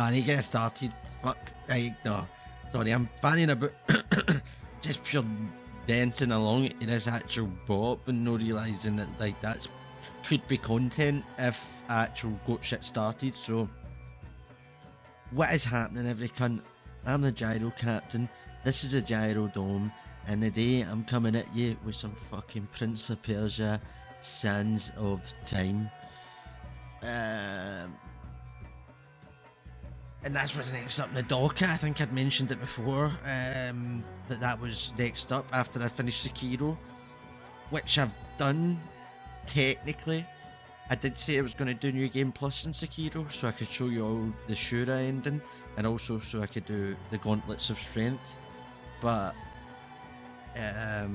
I need to get started. Fuck. Right, no. Sorry, I'm fanning about just pure dancing along to this actual bop and no realising that like that's could be content if I actual got shit started. So what is happening, every cunt? I'm the Gyro Captain. This is a Gyro Dome, and today I'm coming at you with some fucking Prince of Persia Sands of Time. And that's what's next up in the docket. I think I'd mentioned it before, that was next up after I finished Giro, which I've done technically. I did say I was going to do New Game Plus in Giro, so I could show you all the Shura ending, and also so I could do the Gauntlets of Strength, but I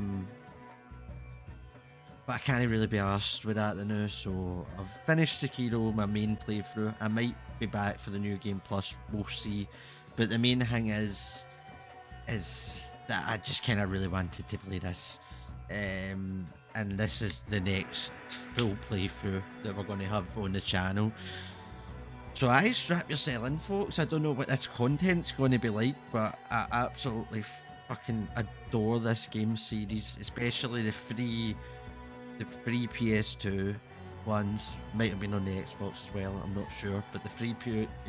can't really be arsed with that now, so I've finished Giro, my main playthrough. I might be back for the New Game Plus, we'll see, but the main thing is that I just kind of really wanted to play this, and this is the next full playthrough that we're going to have on the channel. So I strap yourself in, folks. I don't know what this content's going to be like, but I absolutely fucking adore this game series, especially the free PS2 ones. Might have been on the Xbox as well, I'm not sure, but the free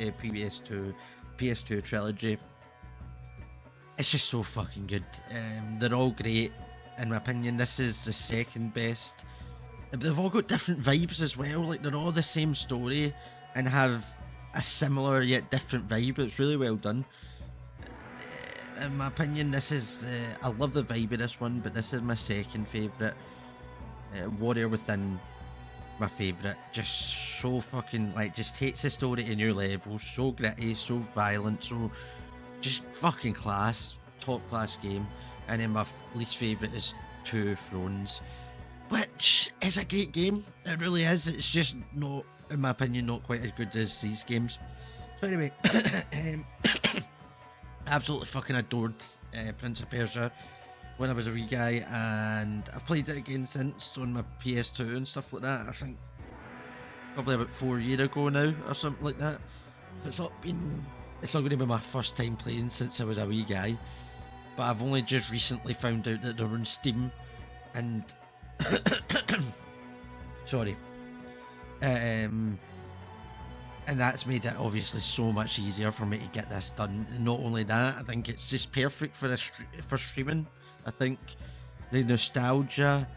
PS2 trilogy, it's just so fucking good. They're all great, in my opinion. This is the second best. They've all got different vibes as well, like they're all the same story and have a similar yet different vibe. It's really well done. In my opinion, this is I love the vibe of this one, but this is my second favourite. Warrior Within, my favourite. Just so fucking, like, just takes the story to new levels. So gritty, so violent, so just fucking class. Top class game. And then my least favourite is Two Thrones, which is a great game. It really is. It's just not, in my opinion, not quite as good as these games. So anyway, absolutely fucking adored Prince of Persia when I was a wee guy, and I've played it again since on my PS2 and stuff like that. I think probably about 4 years ago now or something like that. It's not going to be my first time playing since I was a wee guy, but I've only just recently found out that they're on Steam, and sorry, and that's made it obviously so much easier for me to get this done. And not only that, I think it's just perfect for streaming. I think the nostalgia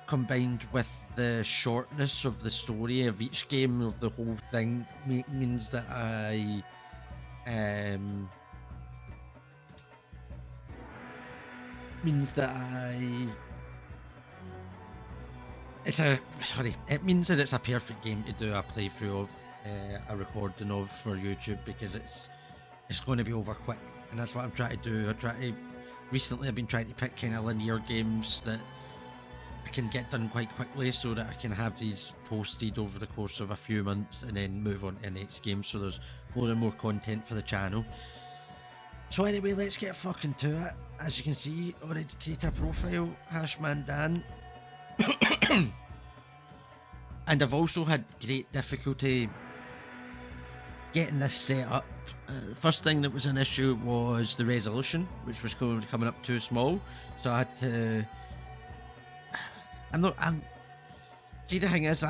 combined with the shortness of the story of each game, of the whole thing, means that it means that it's a perfect game to do a playthrough of, a recording of for YouTube, because it's going to be over quick, and that's what I'm trying to do. Recently I've been trying to pick kind of linear games that I can get done quite quickly, so that I can have these posted over the course of a few months and then move on to the next game, so there's more and more content for the channel. So anyway, let's get fucking to it. As you can see, already create a profile, #Dan. And I've also had great difficulty getting this set up. The first thing that was an issue was the resolution, which was coming up too small, so I had to. See, the thing is,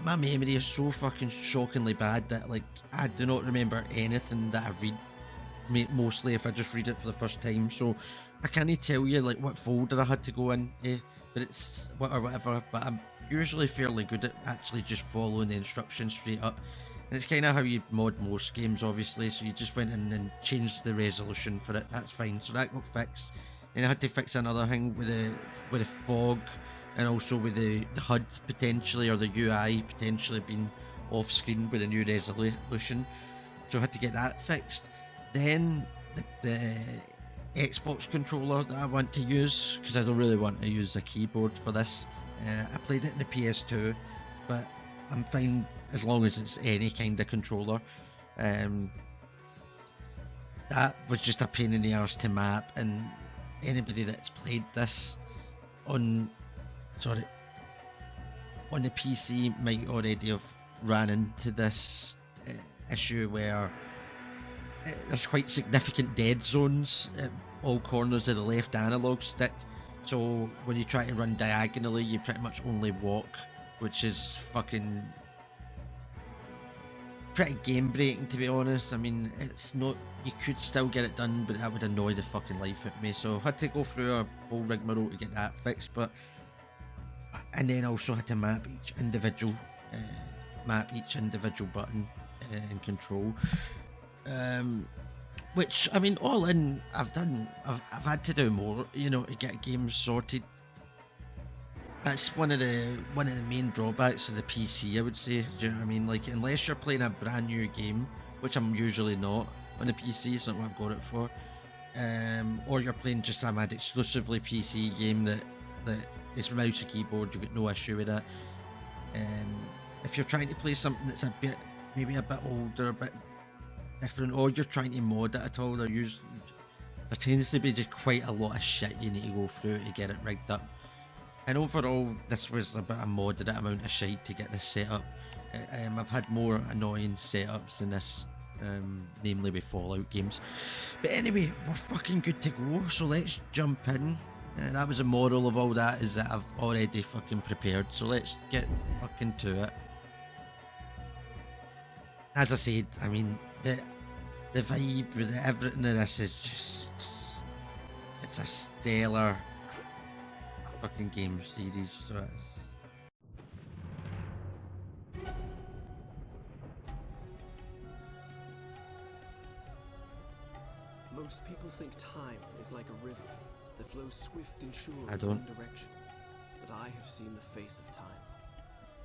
my memory is so fucking shockingly bad that, like, I do not remember anything that I read, mostly if I just read it for the first time. So I can't tell you like what folder I had to go in, but it's whatever. But I'm usually fairly good at actually just following the instructions straight up. And it's kind of how you mod most games, obviously, so you just went in and changed the resolution for it. That's fine, so that got fixed. And I had to fix another thing with the fog, and also with the HUD potentially, or the UI potentially being off screen with a new resolution, so I had to get that fixed. Then the Xbox controller that I want to use, because I don't really want to use a keyboard for this. I played it in the PS2, but I'm fine as long as it's any kind of controller. That was just a pain in the arse to map, and anybody that's played this on the PC might already have ran into this issue where there's quite significant dead zones at all corners of the left analog stick. So when you try to run diagonally, you pretty much only walk, which is fucking pretty game breaking, to be honest. I mean, it's not, you could still get it done, but that would annoy the fucking life out of me. So I had to go through a whole rigmarole to get that fixed, and then also had to map each individual button and control. Which, I mean, all in, I've had to do more, you know, to get games sorted. That's one of the main drawbacks of the PC, I would say. Do you know what I mean? Like, unless you're playing a brand new game, which I'm usually not on the PC, it's not what I've got it for. Or you're playing just a mad exclusively PC game that is mouse and keyboard, you've got no issue with that. If you're trying to play something that's maybe a bit older, a bit different, or you're trying to mod it at all, there tends to be just quite a lot of shit you need to go through to get it rigged up. And overall, this was a bit of moderate amount of shite to get this set up. I've had more annoying setups than this, namely with Fallout games. But anyway, we're fucking good to go, so let's jump in. That was the moral of all that, is that I've already fucking prepared, so let's get fucking to it. As I said, I mean, the vibe with everything of this is just, it's a stellar fucking game series, so it's... Most people think time is like a river that flows swift and sure I in don't. one direction, but I have seen the face of time.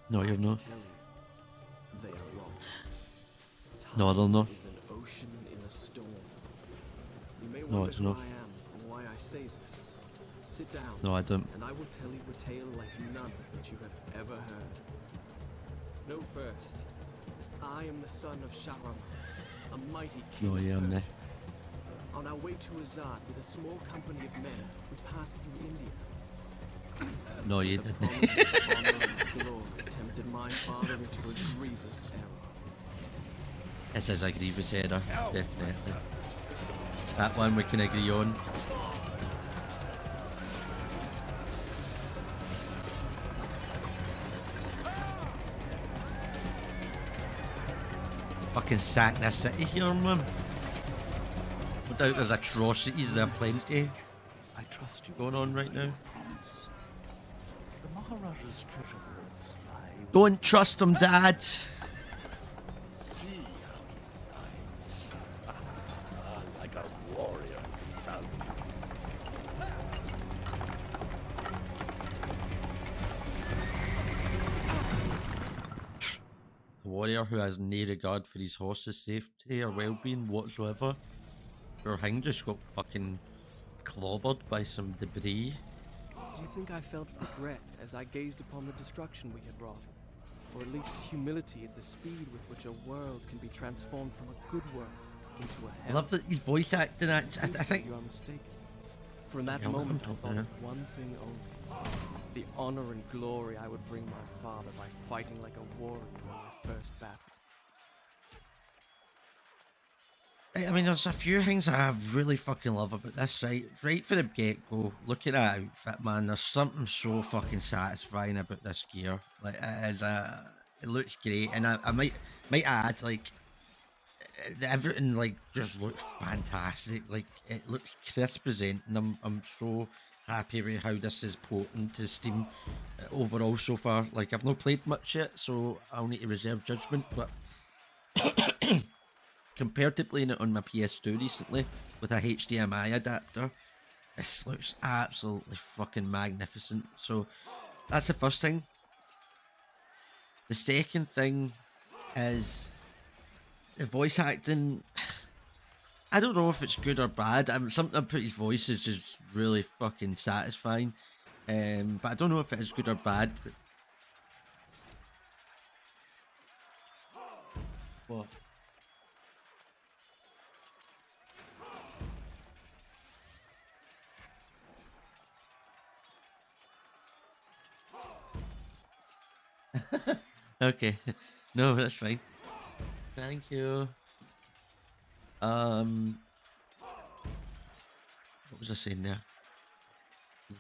No, you've not. I tell you, they are wrong. No, I don't know. Time is an ocean in a storm. You may No, wonder it's who not. I am and why I say this. Sit down. No, I don't. And I will tell you a tale like none that you have ever heard. Know first that I am the son of Sharam, a mighty king. No, yeah, of I'm Persia. there. On our way to Azad with a small company of men, we passed through India. No, you The didn't. promise of honor and glory tempted my father into a grievous error. This is a grievous error, definitely. That one we can agree on. Fucking sack this city here, man. No doubt there's atrocities, there are plenty I trust you going on right now. promise. The Maharaja's treasure hoards lie Don't trust him, Dad. see like a warrior son. A warrior who has no regard for his horse's safety or well-being whatsoever. Your thing just got fucking clobbered by some debris. Do you think I felt regret as I gazed upon the destruction we had wrought? Or at least humility at the speed with which a world can be transformed from a good world into a I hell? love that his voice acting. I think you are mistaken. For in that Yeah, let moment, him I talk thought now. of one thing only: the honor and glory I would bring my father by fighting like a warrior in my first battle. I mean, there's a few things I really fucking love about this, right from the get-go. Look at that outfit, man. There's something so fucking satisfying about this gear. Like, it looks great, and I might add, like, everything, like, just looks fantastic. Like, it looks crisp present, and I'm so happy with how this is porting to Steam overall so far. Like, I've not played much yet, so I'll need to reserve judgment, but compared to playing it on my PS2 recently with a HDMI adapter, this looks absolutely fucking magnificent. So that's the first thing. The second thing is the voice acting. I don't know if it's good or bad. Something about his voice is just really fucking satisfying. But I don't know if it is good or bad. But... What? Okay. No, that's fine. Thank you. What was I saying there?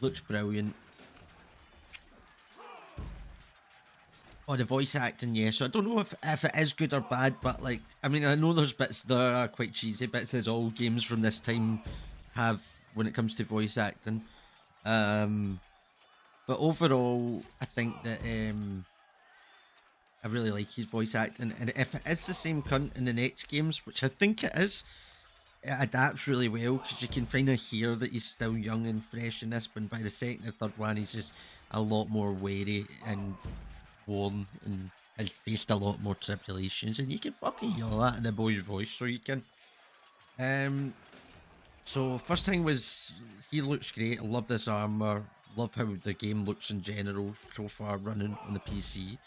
Looks brilliant. Oh, the voice acting, yeah. So I don't know if it is good or bad, but like, I mean, I know there's bits that are quite cheesy, bits as all games from this time have when it comes to voice acting. But overall, I think that I really like his voice acting, and if it is the same cunt in the next games, which I think it is, it adapts really well because you can kind of hear that he's still young and fresh in this, but by the second and third one, he's just a lot more wary and worn and has faced a lot more tribulations, and you can fucking hear that in the boy's voice, so you can. So first thing was he looks great. I love this armor. Love how the game looks in general so far running on the PC.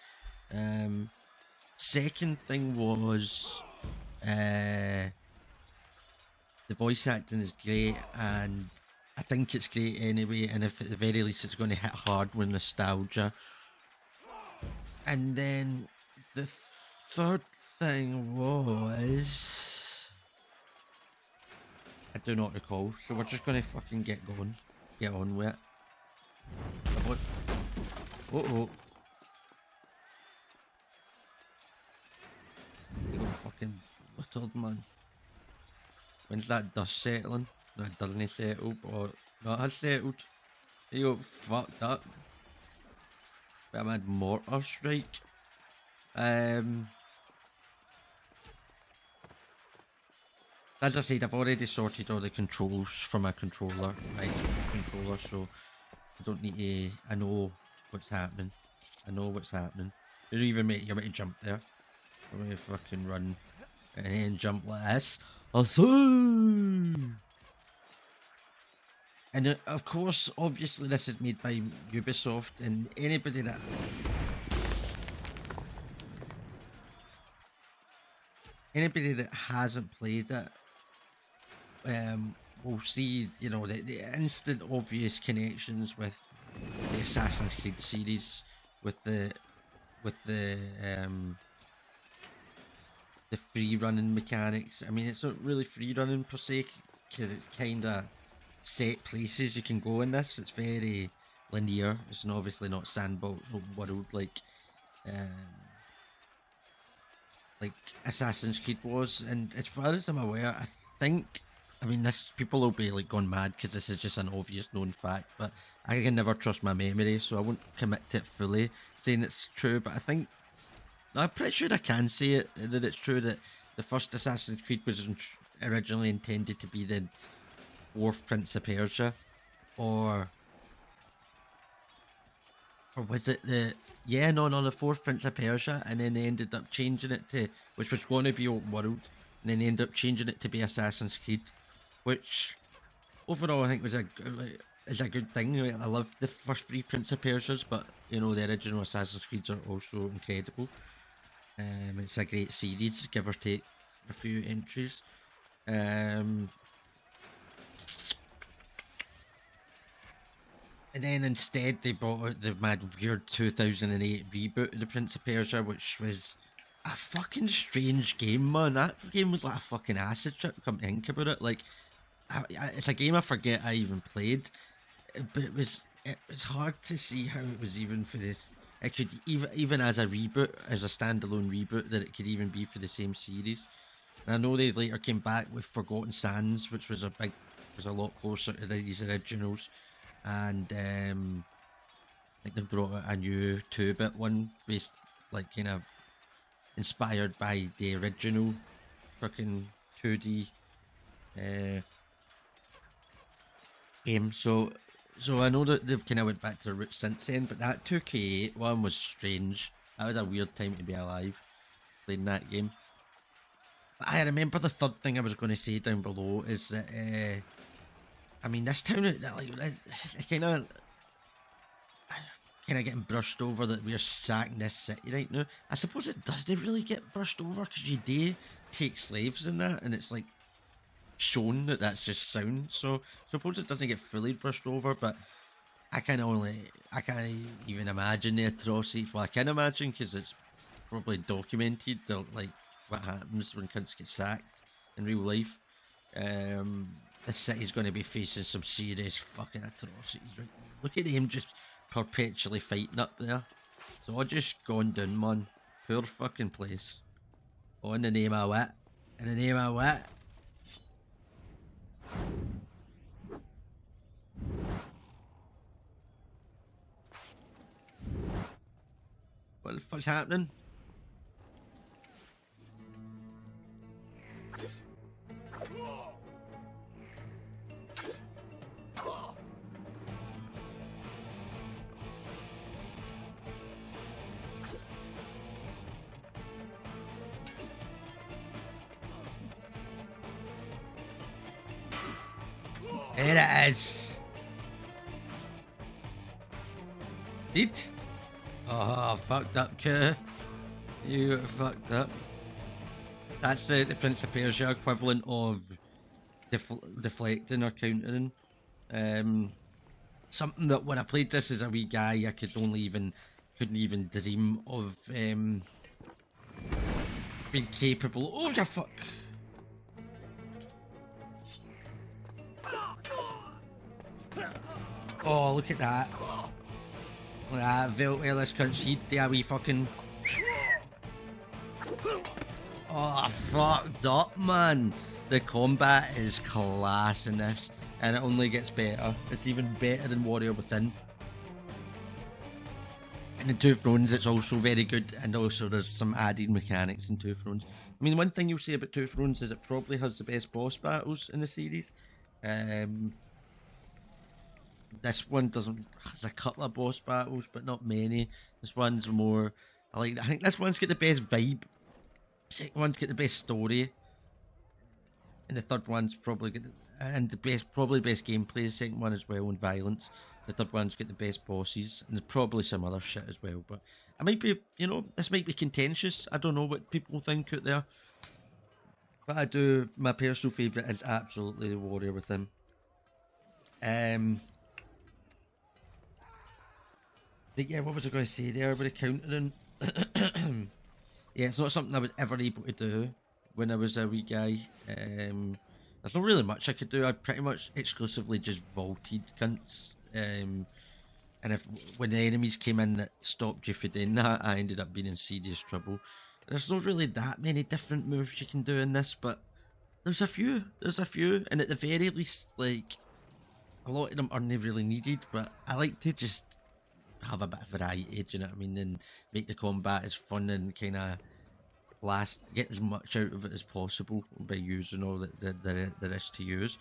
Second thing was the voice acting is great, and I think it's great anyway, and if at the very least it's going to hit hard with nostalgia. And then the third thing was, I do not recall, so we're just going to fucking get on with it. Uh-oh. You got fucking buttered, man. When's that dust settling? No, it doesn't settle, or no, it has settled. You got fucked up. Bit of mad mortar strike. As I said, I've already sorted all the controls for my controller, so I don't need to. I know what's happening. You don't even make you jump there. I'm gonna fucking run and then jump like this. And of course, obviously, this is made by Ubisoft, and anybody that hasn't played it will see, you know, the instant obvious connections with the Assassin's Creed series, with the free running mechanics. I mean, it's not really free running per se, because it's kind of set places you can go in this. It's very linear. It's obviously not sandbox open world like Assassin's Creed was. And as far as I'm aware, I mean, this people will be like going mad because this is just an obvious known fact, but I can never trust my memory, so I won't commit to it fully saying it's true. But I'm pretty sure I can say it, that it's true that the first Assassin's Creed was originally intended to be the fourth Prince of Persia, or was it the fourth Prince of Persia, and then they ended up changing it to, which was going to be open world, and then they ended up changing it to be Assassin's Creed, which overall I think is a good thing. I love the first three Prince of Persias, but you know, the original Assassin's Creeds are also incredible. It's a great series, give or take a few entries. And then instead they brought out the mad weird 2008 reboot of the Prince of Persia, which was a fucking strange game, man. That game was like a fucking acid trip, come to think about it. Like, it's a game I forget I even played, but it was hard to see how it was even for this. It could even as a reboot, as a standalone reboot, that it could even be for the same series. And I know they later came back with Forgotten Sands, which was a lot closer to these originals. And I think they brought out a new 2-bit one based, like, kind of inspired by the original fucking 2D game. So I know that they've kind of went back to the roots since then, but that 2K8 one was strange. That was a weird time to be alive playing that game. But I remember the third thing I was going to say down below is that I mean, this town, like, it's kind of getting brushed over that we're sacking this city right now. I suppose it does. They really get brushed over because you do take slaves in that, and it's like shown that that's just sound. So I suppose it doesn't get fully brushed over, but I can't even imagine the atrocities. Well, I can imagine because it's probably documented, like what happens when cunts get sacked. in real life. This city's going to be facing some serious fucking atrocities right now. Look at him just perpetually fighting up there. It's all just gone down, man. Poor fucking place. Oh, in the name of what? In the name of what? What the fuck's happening? There it is. Eat. Oh, fucked up, Q. You got fucked up. That's the Prince of Persia equivalent of deflecting or countering. Something that when I played this as a wee guy, I couldn't even dream of being capable. Oh, you fuck. Oh, look at that. Look at that. Veltwellis concede there, wee fucking. Oh, fucked up, man. The combat is class in this, and it only gets better. It's even better than Warrior Within. And in Two Thrones, it's also very good, and also there's some added mechanics in Two Thrones. I mean, one thing you'll say about Two Thrones is it probably has the best boss battles in the series. This one doesn't. Has a couple of boss battles, but not many. This one's more. I think this one's got the best vibe. Second one's got the best story, and the third one's probably got probably best gameplay. The second one as well, and violence. The third one's got the best bosses, and there's probably some other shit as well. But I might be, this might be contentious. I don't know what people think out there, but I do. My personal favourite is absolutely the Warrior Within. But yeah, what was I going to say there about the countering? Yeah, it's not something I was ever able to do when I was a wee guy. There's not really much I could do. I pretty much exclusively just vaulted cunts. And when the enemies came in that stopped you from doing that, I ended up being in serious trouble. There's not really that many different moves you can do in this, but there's a few. And at the very least, like, a lot of them aren't really needed, but I like to just have a bit of variety, do you know what I mean, and make the combat as fun and kind of get as much out of it as possible by using all that there is to use.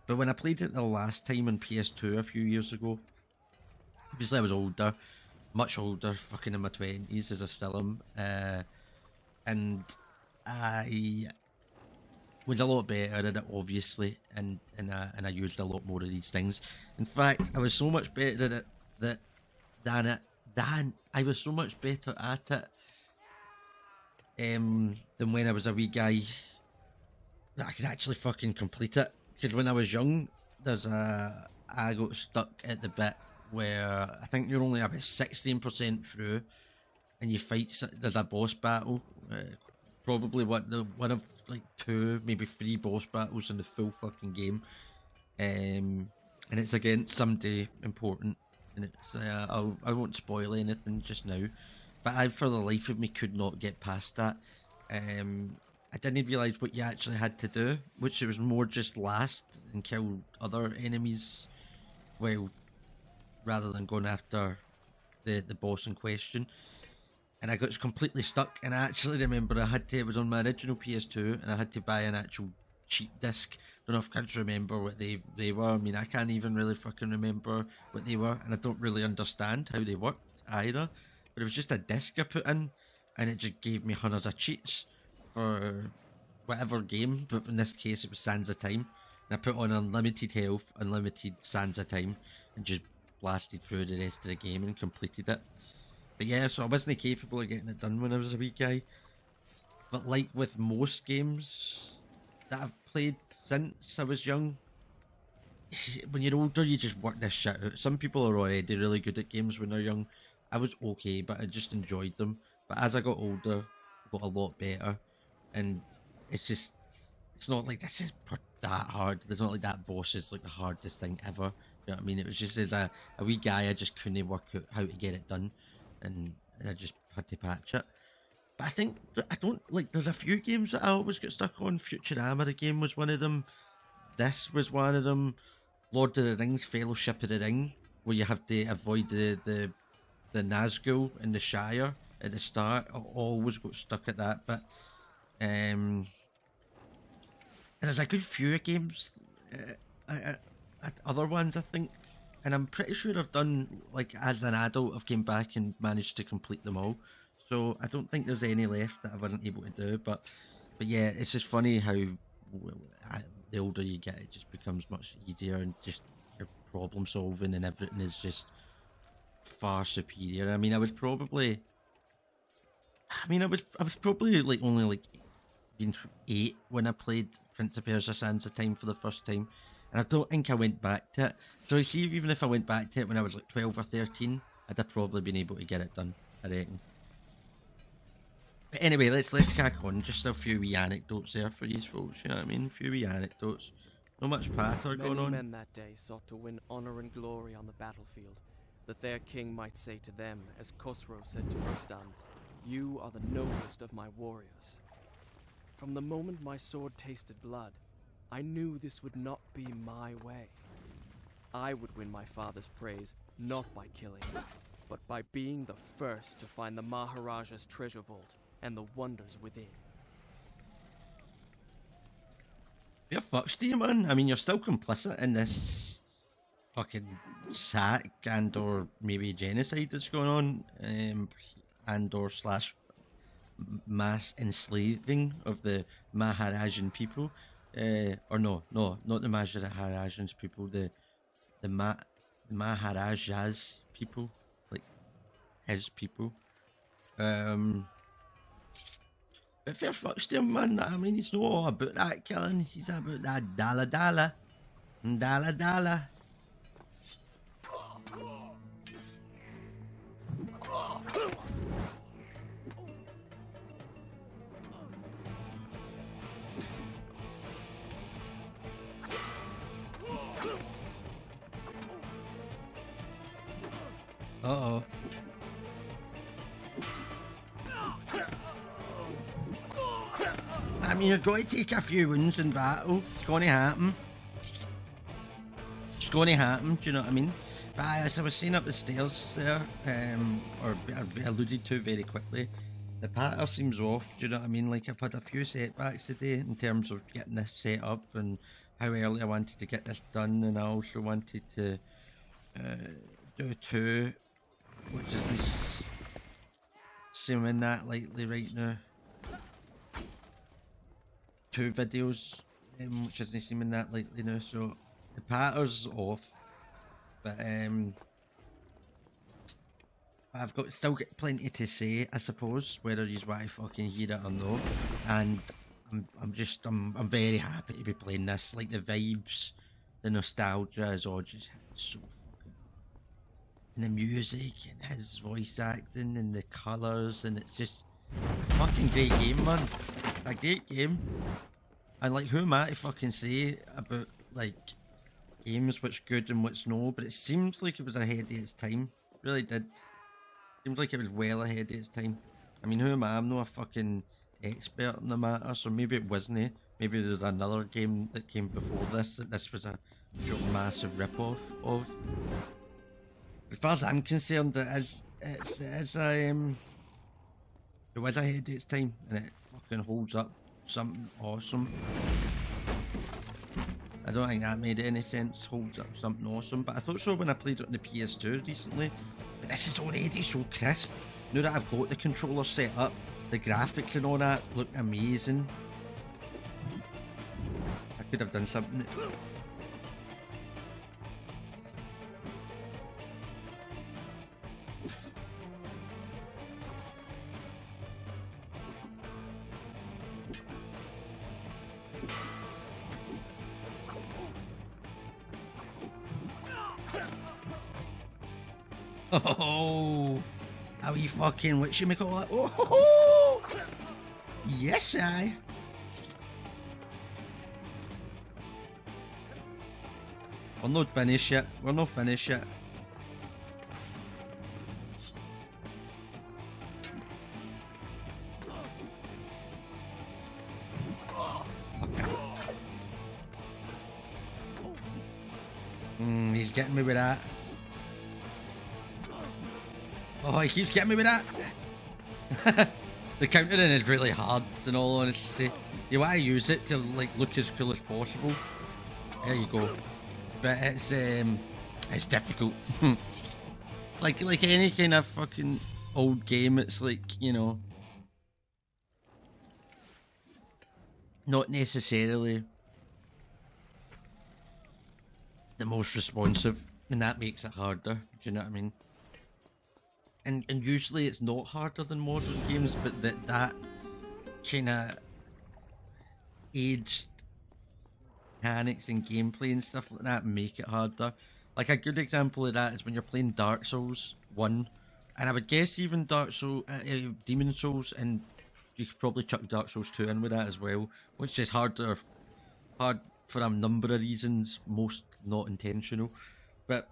But when I played it the last time on PS2 a few years ago, obviously I was older, much older, fucking in my 20s as I still am, and I was a lot better at it, obviously, and I used a lot more of these things. In fact, I was so much better at it I was so much better at it than when I was a wee guy that I could actually fucking complete it. Because when I was young, I got stuck at the bit where I think you're only about 16% through, and you fight. There's a boss battle, probably one of like 2, maybe 3 boss battles in the full fucking game, and it's against somebody important. And it's I won't spoil anything just now, but I, for the life of me, could not get past that. I didn't realise what you actually had to do, which it was more just last and kill other enemies, well, rather than going after the boss in question. And I got completely stuck, and I actually remember it was on my original PS2, and I had to buy an actual cheat disc. Don't know if I can remember what they were. I mean, I can't even really fucking remember what they were, and I don't really understand how they worked either. But it was just a disc I put in, and it just gave me hundreds of cheats for whatever game. But in this case, it was Sands of Time. And I put on unlimited health, unlimited Sands of Time, and just blasted through the rest of the game and completed it. But yeah, so I wasn't capable of getting it done when I was a wee guy. But like with most games that I've played since I was young, when you're older you just work this shit out. Some people are already really good at games when they're young. I was okay, but I just enjoyed them. But as I got older, I got a lot better, and it's it's not like this is that hard. There's not like that boss is like the hardest thing ever. You know what I mean? It was just as a wee guy, I just couldn't work out how to get it done, and I just had to patch it. But I think I don't like. There's a few games that I always get stuck on. Futurama, the game, was one of them. This was one of them. Lord of the Rings, Fellowship of the Ring, where you have to avoid the Nazgul in the Shire at the start. I always got stuck at that bit. And there's a good few games, other ones I think, and I'm pretty sure I've done, like as an adult, I've came back and managed to complete them all. So I don't think there's any left that I wasn't able to do. But yeah, it's just funny how the older you get, it just becomes much easier, and just your problem solving and everything is just far superior. I mean, I was probably like only like being 8 when I played Prince of Persia: Sands of Time for the first time, and I don't think I went back to it. So you see, even if I went back to it when I was like 12 or 13, I'd have probably been able to get it done, I reckon. But anyway, let's crack on. Just a few wee anecdotes there for you folks, you know what I mean? A few wee anecdotes. Not much patter going on. Many men that day sought to win honor and glory on the battlefield, that their king might say to them, as Khosrow said to Rustam, "You are the noblest of my warriors." From the moment my sword tasted blood, I knew this would not be my way. I would win my father's praise not by killing, but by being the first to find the Maharaja's treasure vault and the wonders within. You're fucked, Steve, man. I mean, you're still complicit in this fucking sack and or maybe genocide that's going on, and or slash mass enslaving of the Maharajan people. Or no, not the Maharajan's people, the Maharaja's people, like his people. But fair fucks to him, man. I mean, he's not all about that killing. He's about that dala dala. Dala dala. Uh-oh. I mean, you're going to take a few wounds in battle. It's going to happen. It's going to happen, do you know what I mean? But as I was saying up the stairs there, or alluded to very quickly, the patter seems off, do you know what I mean? Like, I've had a few setbacks today in terms of getting this set up and how early I wanted to get this done, and I also wanted to do 2, which is this, assuming that lightly right now. 2 videos, which isn't seeming that likely now, so the patter's off, but I've still got plenty to say, I suppose, whether you want to fucking hear it or not, and I'm very happy to be playing this. Like, the vibes, the nostalgia is all just so fucking, and the music and his voice acting and the colours, and it's just a fucking great game, man. A great game. And like, who am I to fucking say about like games what's good and what's no, but it seems like it was ahead of its time. It really did. Seems like it was well ahead of its time. I mean, who am I? I'm not a fucking expert in the matter, so maybe it wasn't. Maybe there's another game that came before this that this was a massive rip-off of. As far as I'm concerned, it was ahead of its time, and it fucking holds up something awesome. I don't think that made any sense, holds up something awesome, but I thought so when I played it on the PS2 recently. But this is already so crisp. Now that I've got the controller set up, the graphics and all that look amazing. I could have done something. Oh, how you fucking whatchamacallit? Oh, yes, I. We're not finished yet. We're not finished yet. He's getting me with that. Oh, he keeps getting me with that. The countering is really hard, in all honesty. You want to use it to like look as cool as possible. There you go. But it's difficult. like any kind of fucking old game, it's like, you know, not necessarily the most responsive, and that makes it harder. Do you know what I mean? And usually it's not harder than modern games, but that kind of aged mechanics and gameplay and stuff like that make it harder. Like a good example of that is when you're playing Dark Souls 1, and I would guess even Dark Souls, Demon Souls, and you could probably chuck Dark Souls 2 in with that as well, which is hard for a number of reasons, most not intentional. But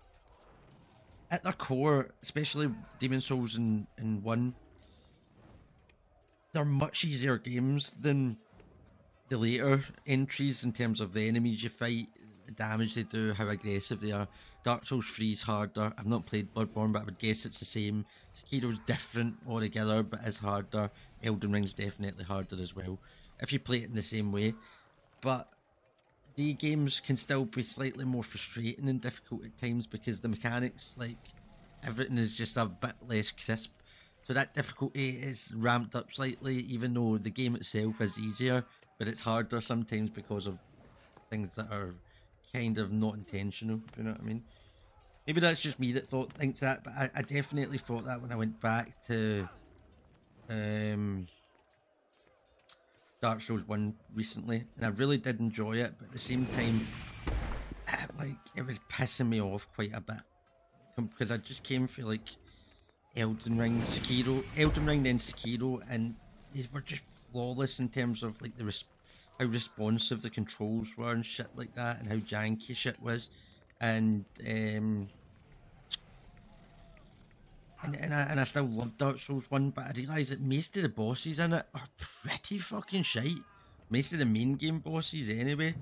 at their core, especially Demon Souls and 1, they're much easier games than the later entries in terms of the enemies you fight, the damage they do, how aggressive they are. Dark Souls 3 is harder. I've not played Bloodborne, but I would guess it's the same. Sekiro's different altogether, but is harder. Elden Ring's definitely harder as well, if you play it in the same way. But the games can still be slightly more frustrating and difficult at times because the mechanics, like, everything is just a bit less crisp. So that difficulty is ramped up slightly, even though the game itself is easier, but it's harder sometimes because of things that are kind of not intentional. Do you know what I mean? Maybe that's just me that thinks that, but I definitely thought that when I went back to Dark Souls 1 recently, and I really did enjoy it, but at the same time, like, it was pissing me off quite a bit, because I just came for like Elden Ring, then Sekiro, and these were just flawless in terms of like how responsive the controls were and shit like that, and how janky shit was, and I still love Dark Souls 1, but I realise that most of the bosses in it are pretty fucking shite. Most of the main game bosses anyway.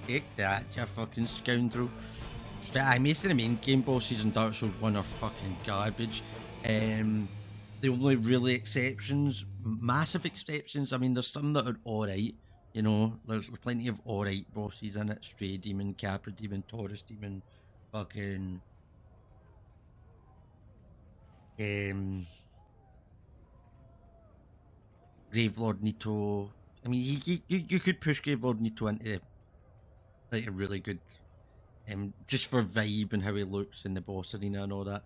Take that, you fucking scoundrel. But most of the main game bosses in Dark Souls 1 are fucking garbage. The only really exceptions, massive exceptions, I mean, there's some that are alright. You know, there's plenty of alright bosses in it. Stray Demon, Capra Demon, Taurus Demon, fucking Gravelord Nito. I mean, you could push Gravelord Nito into like a really good, just for vibe and how he looks in the boss arena and all that.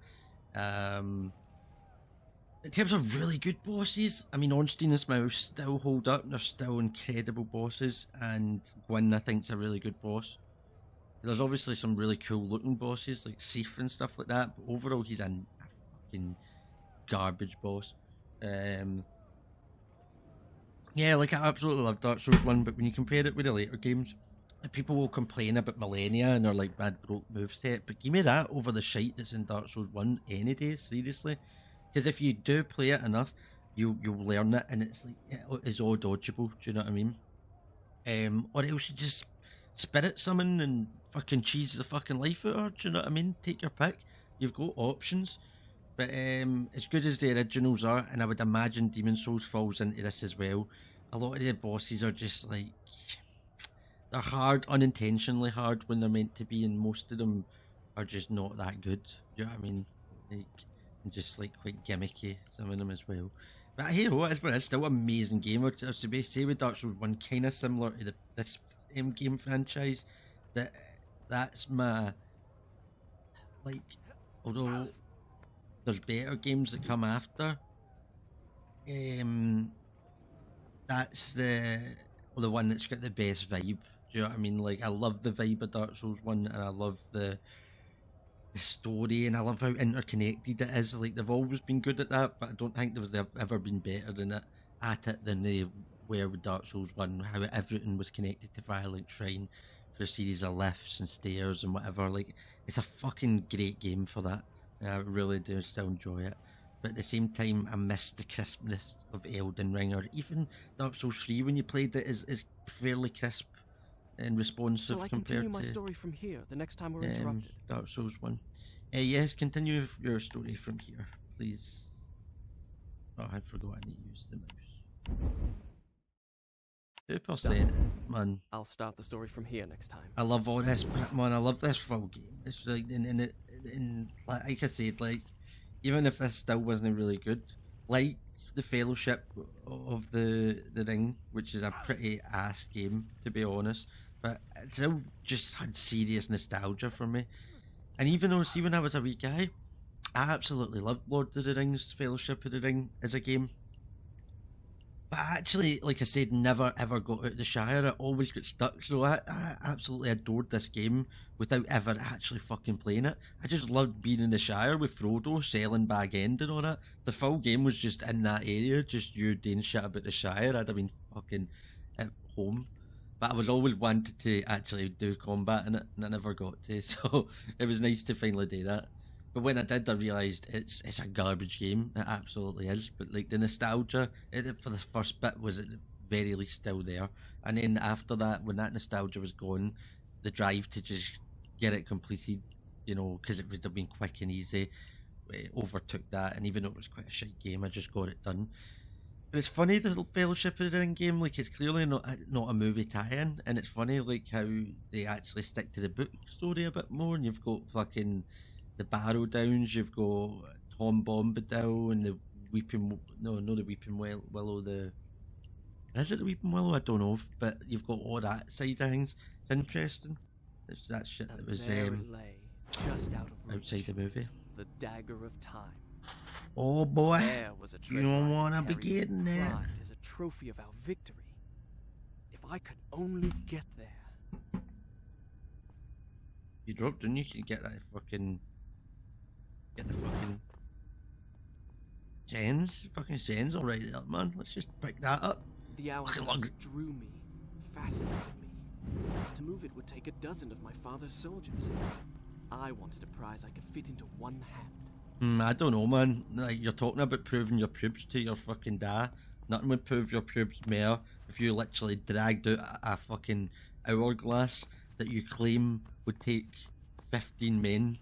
In terms of really good bosses, I mean, Ornstein and Smough still hold up. They're still incredible bosses, and Gwyn, I think, is a really good boss. There's obviously some really cool looking bosses like Sif and stuff like that, but overall he's a fucking garbage boss. Yeah, like, I absolutely love Dark Souls 1, but when you compare it with the later games, like, people will complain about Millennia and their like bad broke moveset, but give me that over the shite that's in Dark Souls 1 any day, seriously. Because if you do play it enough, you'll learn it, and it's like, it's all dodgeable, do you know what I mean? Or else you just spirit summon and fucking cheese the fucking life out of her, do you know what I mean? Take your pick. You've got options. But as good as the originals are, and I would imagine Demon Souls falls into this as well, a lot of the bosses are just like, they're hard, unintentionally hard when they're meant to be, and most of them are just not that good. Do you know what I mean? Like, and just like quite gimmicky, some of them as well. But hey, what is, it's still an amazing game. I was to say with Dark Souls 1, kind of similar to this game franchise. That's my, like, although there's better games that come after, that's the one that's got the best vibe. Do you know what I mean? Like, I love the vibe of Dark Souls 1, and I love the story, and I love how interconnected it is. Like, they've always been good at that, but I don't think they've ever been better at it than they were with Dark Souls 1, how everything was connected to Firelight Shrine for a series of lifts and stairs and whatever. Like, it's a fucking great game for that. I really do still enjoy it. But at the same time, I miss the crispness of Elden Ring, or even Dark Souls 3 when you played it is fairly crisp and responsive Shall I compared continue my to story from here the next time we're interrupted? Dark Souls 1. Yes, continue your story from here, please. Oh, I forgot I need to use the mouse. 2%, man. I'll start the story from here next time. I love all this, man. I love this full game. It's like, like I said, like, even if this still wasn't really good, like the Fellowship of the Ring, which is a pretty ass game, to be honest, but it still just had serious nostalgia for me. And even though, see, when I was a wee guy, I absolutely loved Lord of the Rings, Fellowship of the Ring as a game. But I actually, like I said, never ever got out of the Shire. I always got stuck. So I absolutely adored this game without ever actually fucking playing it. I just loved being in the Shire with Frodo, selling Bag End and all that. The full game was just in that area, just you doing shit about the Shire. I'd have been fucking at home. But I was always wanted to actually do combat in it, and I never got to. So it was nice to finally do that. But when I did, I realised it's a garbage game. It absolutely is. But like the nostalgia for the first bit was at the very least still there. And then after that, when that nostalgia was gone, the drive to just get it completed, you know, because it would have been quick and easy, overtook that. And even though it was quite a shite game, I just got it done. But it's funny, the Fellowship of the Ring game, like, it's clearly not a movie tie-in, and it's funny like how they actually stick to the book story a bit more. And you've got fucking the Barrow Downs, you've got Tom Bombadil and the Weeping... No, not the Weeping Willow, Is it the Weeping Willow? I don't know, but you've got all that side of things. It's interesting. It's that shit that was there it lay, just out of reach, outside the movie. The Dagger of Time. Oh boy, There was a you don't want to be carried getting with there. pride as a trophy of our victory. If I could only get there. You dropped, didn't you? You can get that fucking... Get the fucking... Sens already up, man. Let's just pick that up. The hourglass drew me, fascinated me. To move it would take a dozen of my father's soldiers. I wanted a prize I could fit into one hand. I don't know, man. Like, you're talking about proving your pubes to your fucking dad. Nothing would prove your pubes more if you literally dragged out a fucking hourglass that you claim would take 15 men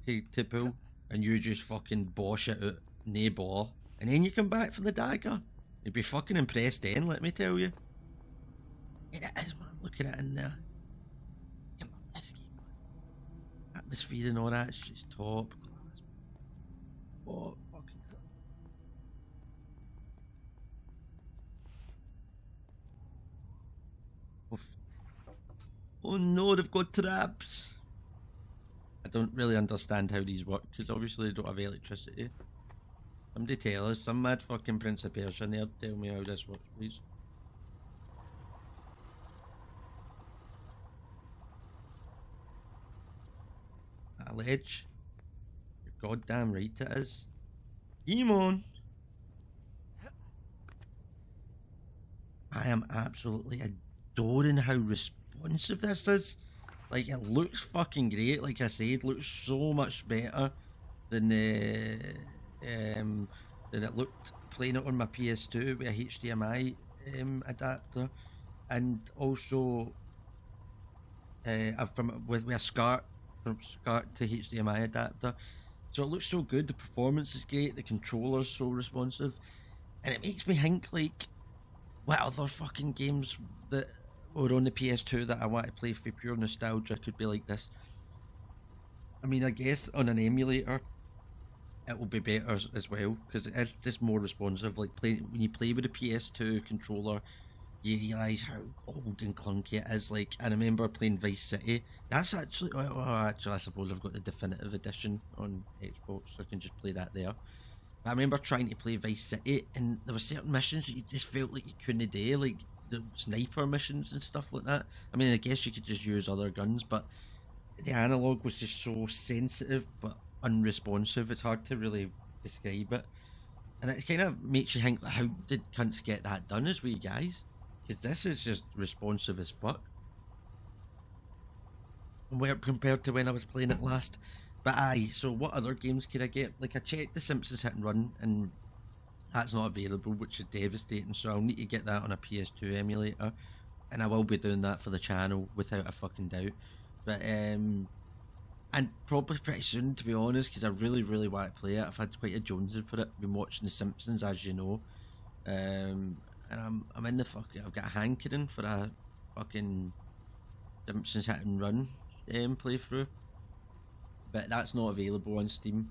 to pull, and you just fucking bosh it out, nae ball, and then you come back for the dagger. You'd be fucking impressed then, let me tell you. And it is, man. Look at it in there. I love this game, man. Atmosphere and all that, it's just top class. Oh, fucking hell. Oh no, they've got traps. I don't really understand how these work, because obviously they don't have electricity. Somebody tell us, some mad fucking Prince of Persia there, tell me how this works, please. A ledge? You're goddamn right it is. Come on! I am absolutely adoring how responsive this is. Like, it looks fucking great, like I said, looks so much better than it looked playing it on my PS2 with a HDMI adapter, and also with a SCART, from SCART to HDMI adapter. So it looks so good, the performance is great, the controller's so responsive, and it makes me think, like, what other fucking games that were on the PS2 that I want to play for pure nostalgia could be like this. I mean, I guess on an emulator it will be better as well, because it is just more responsive. Like, when you play with the PS2 controller, you realise how old and clunky it is. Like, I remember playing Vice City. That's actually, actually, I suppose I've got the definitive edition on Xbox, so I can just play that there. But I remember trying to play Vice City, and there were certain missions that you just felt like you couldn't do, like the sniper missions and stuff like that. I mean, I guess you could just use other guns, but the analog was just so sensitive but unresponsive. It's hard to really describe it, and it kind of makes you think, how did cunts get that done as we guys? Because this is just responsive as fuck, where compared to when I was playing it last. But aye, so what other games could I get? Like, I checked the Simpsons Hit and Run, and that's not available, which is devastating. So I'll need to get that on a PS2 emulator, and I will be doing that for the channel without a fucking doubt. But and probably pretty soon, to be honest, because I really, really want to play it. I've had quite a jonesing for it. Been watching The Simpsons, as you know, and I'm in the fucking. I've got a hankering for a fucking Simpsons Hit and Run playthrough, but that's not available on Steam.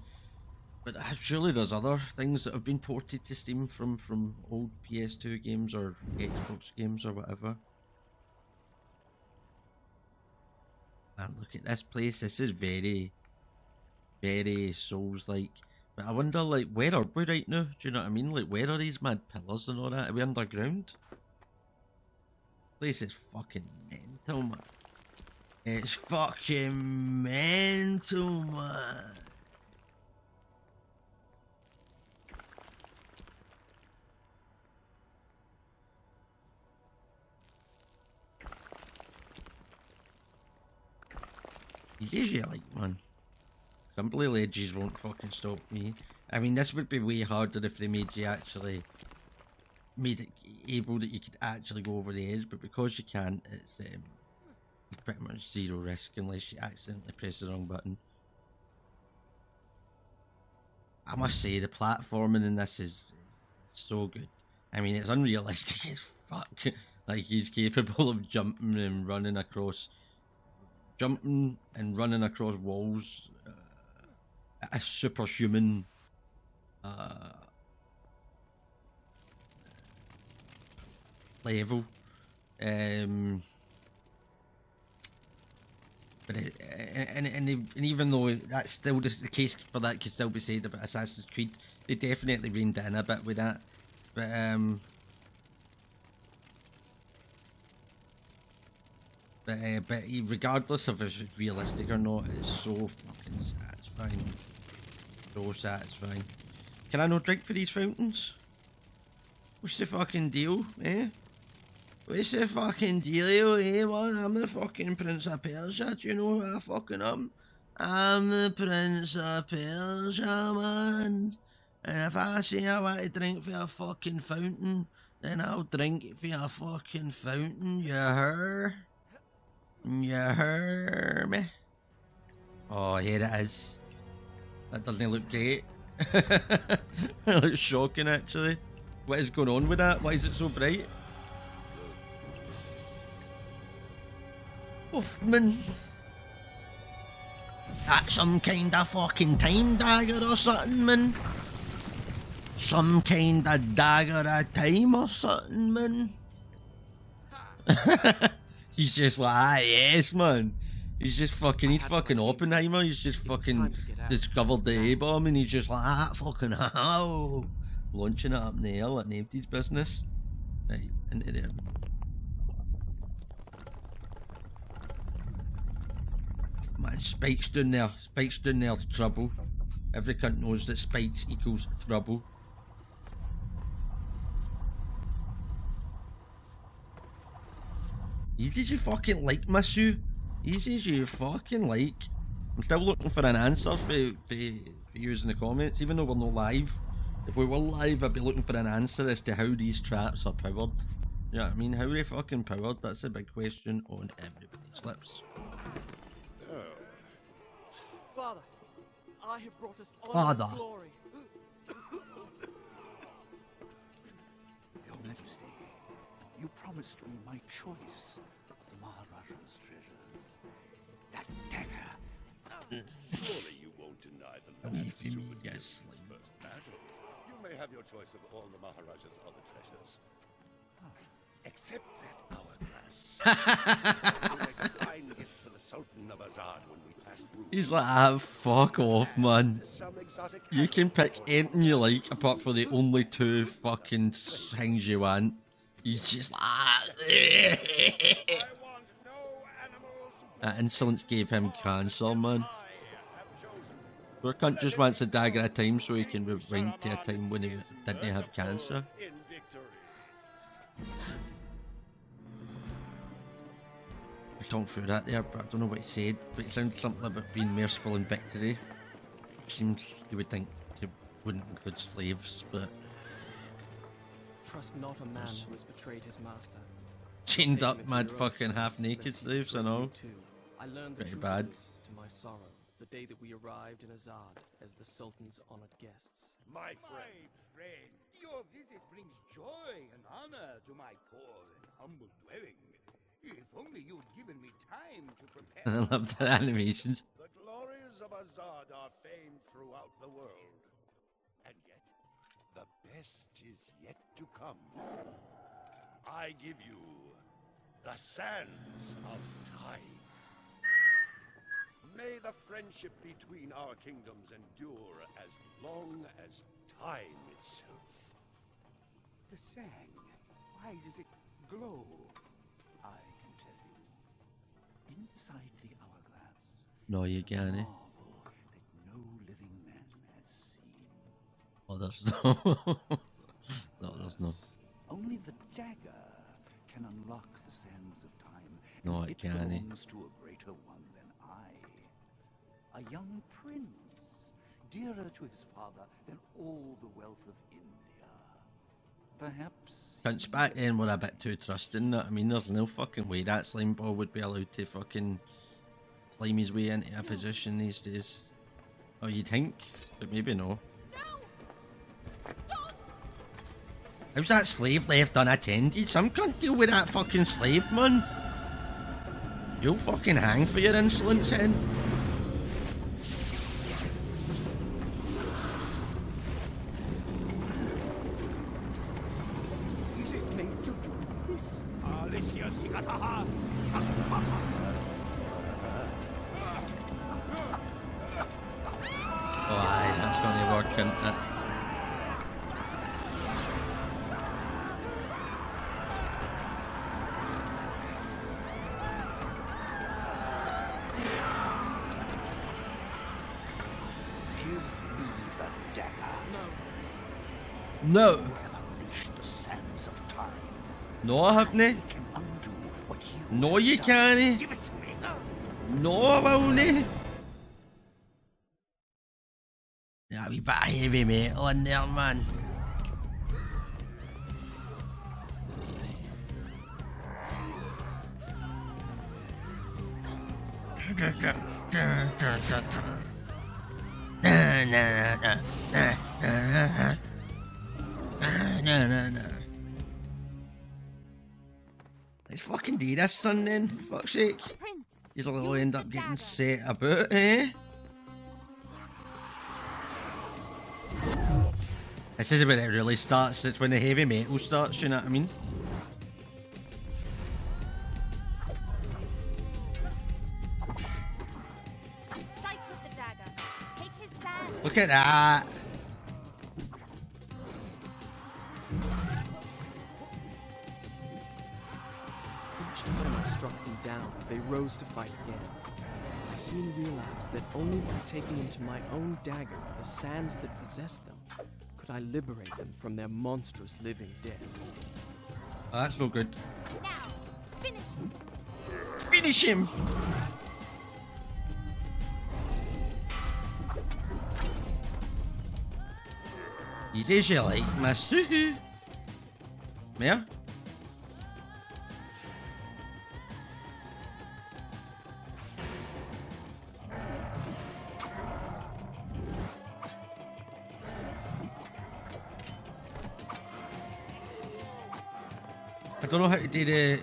But surely there's other things that have been ported to Steam from old PS2 games or Xbox games or whatever. And look at this place. This is very, very Souls-like. But I wonder, like, where are we right now? Do you know what I mean? Like, where are these mad pillars and all that? Are we underground? Place is fucking mental, man. It's fucking mental, man. You usually like, man. Some bloody ledges won't fucking stop me. I mean, this would be way harder if they made you actually made it able that you could actually go over the edge, but because you can't, it's pretty much zero risk unless you accidentally press the wrong button. I must say, the platforming in this is so good. I mean, it's unrealistic as fuck. Like, he's capable of jumping and running across walls at a superhuman level. But and even though that's still just the case for that could still be said about Assassin's Creed, they definitely reined it in a bit with that. But regardless of if it's realistic or not, it's so fucking satisfying. So satisfying. Can I not drink for these fountains? What's the fucking deal, eh? What's the fucking dealio, eh, man? I'm the fucking Prince of Persia, do you know who I fucking am? I'm the Prince of Persia, man. And if I say I want to drink for a fucking fountain, then I'll drink it for a fucking fountain, you hear? You hear me? Oh, here it is. That doesn't look great. It looks shocking, actually. What is going on with that? Why is it so bright? Oof, man. That's some kind of fucking time dagger or something, man. Some kind of dagger of time or something, man. He's just like, ah, yes, man. He's just fucking, he's fucking Oppenheimer. He's just fucking discovered the A-bomb and he's just like, ah, fucking how. Launching it up in the air like nobody's business. Right, into there. Man, Spike's down there. Spike's down there to trouble. Every cunt knows that Spikes equals trouble. Easy as you fucking like, Masu. Easy as you fucking like. I'm still looking for an answer for using the comments, even though we're not live. If we were live, I'd be looking for an answer as to how these traps are powered. You know what I mean? How are they fucking powered? That's a big question on everybody's lips. Father, I have brought us honor and glory. Your Majesty, you promised me my choice of the Maharaja's treasures. That dagger. Surely you won't deny the land Yes. first battle. You may have your choice of all the Maharaja's other treasures. Oh, Accept that hourglass. Like a fine gift for the Sultan of Azad when we pass through. He's like, ah, fuck off, man. Some exotic You can animal pick or anything you like, apart from the only two fucking things you want. He's just like, ah. I want no animals. That insolence gave him cancer, man. I have chosen. Our cunt just wants a dagger at a time so he can rewind to a time when he didn't have cancer. In victory. I talked through that there, but I don't know what he said. But it sounds something about being merciful in victory. Seems you would think he wouldn't include slaves, but Trust not a man who has betrayed his master. chained Taken up, into mad your own fucking service, half-naked lest he slaves and betray you all. too. I learned the Pretty truth bad. of this to my sorrow, the day that we arrived in Azad as the Sultan's honored guests. My friend. My friend, your visit brings joy and honor to my poor and humble dwelling. If only you'd given me time to prepare. I love the animations. The glories of Azad are famed throughout the world. And yet, the best is yet to come. I give you the sands of time. May the friendship between our kingdoms endure as long as time itself. The sand, why does it glow? I can tell you. Inside the hourglass, No, you is a can't. marvel that no living man has seen. Oh, there's no. No, there's no. Only the dagger can unlock the sands of time. No, and it can't. belongs to a greater one than I. A young prince, dearer to his father than all the wealth of India. Perhaps. Cunts back then were a bit too trusting. I mean, there's no fucking way that slime ball would be allowed to fucking climb his way into a position these days. Oh, you'd think, but maybe no. How's that slave left unattended? Some cunt deal with that fucking slave, man. You'll fucking hang for your insolence, hen. Is it meant to do this? Alicia Sigataha. Oh, aye, that's gonna work, isn't it? Give me the dagger. No. You have unleashed the sands of time. No, I haven't. You can undo what you No, have you done. can't. Give it to me. No, I won't. Yeah, we bit of heavy metal in there, man. Let's fucking do this, son, then. For fuck's sake. Prince, You'll use end the up getting dagger. set about, eh? This is when it really starts. It's when the heavy metal starts, you know what I mean? Strike with the dagger. Take his sand. Look at that. Each time I struck them down, they rose to fight again. I soon realized that only by taking into my own dagger the sands that possess them could I liberate them from their monstrous living death. Oh, that's no good. Now, finish him. Finish him! You do as you like, miss. Suhu. Mare? I don't know how to do the...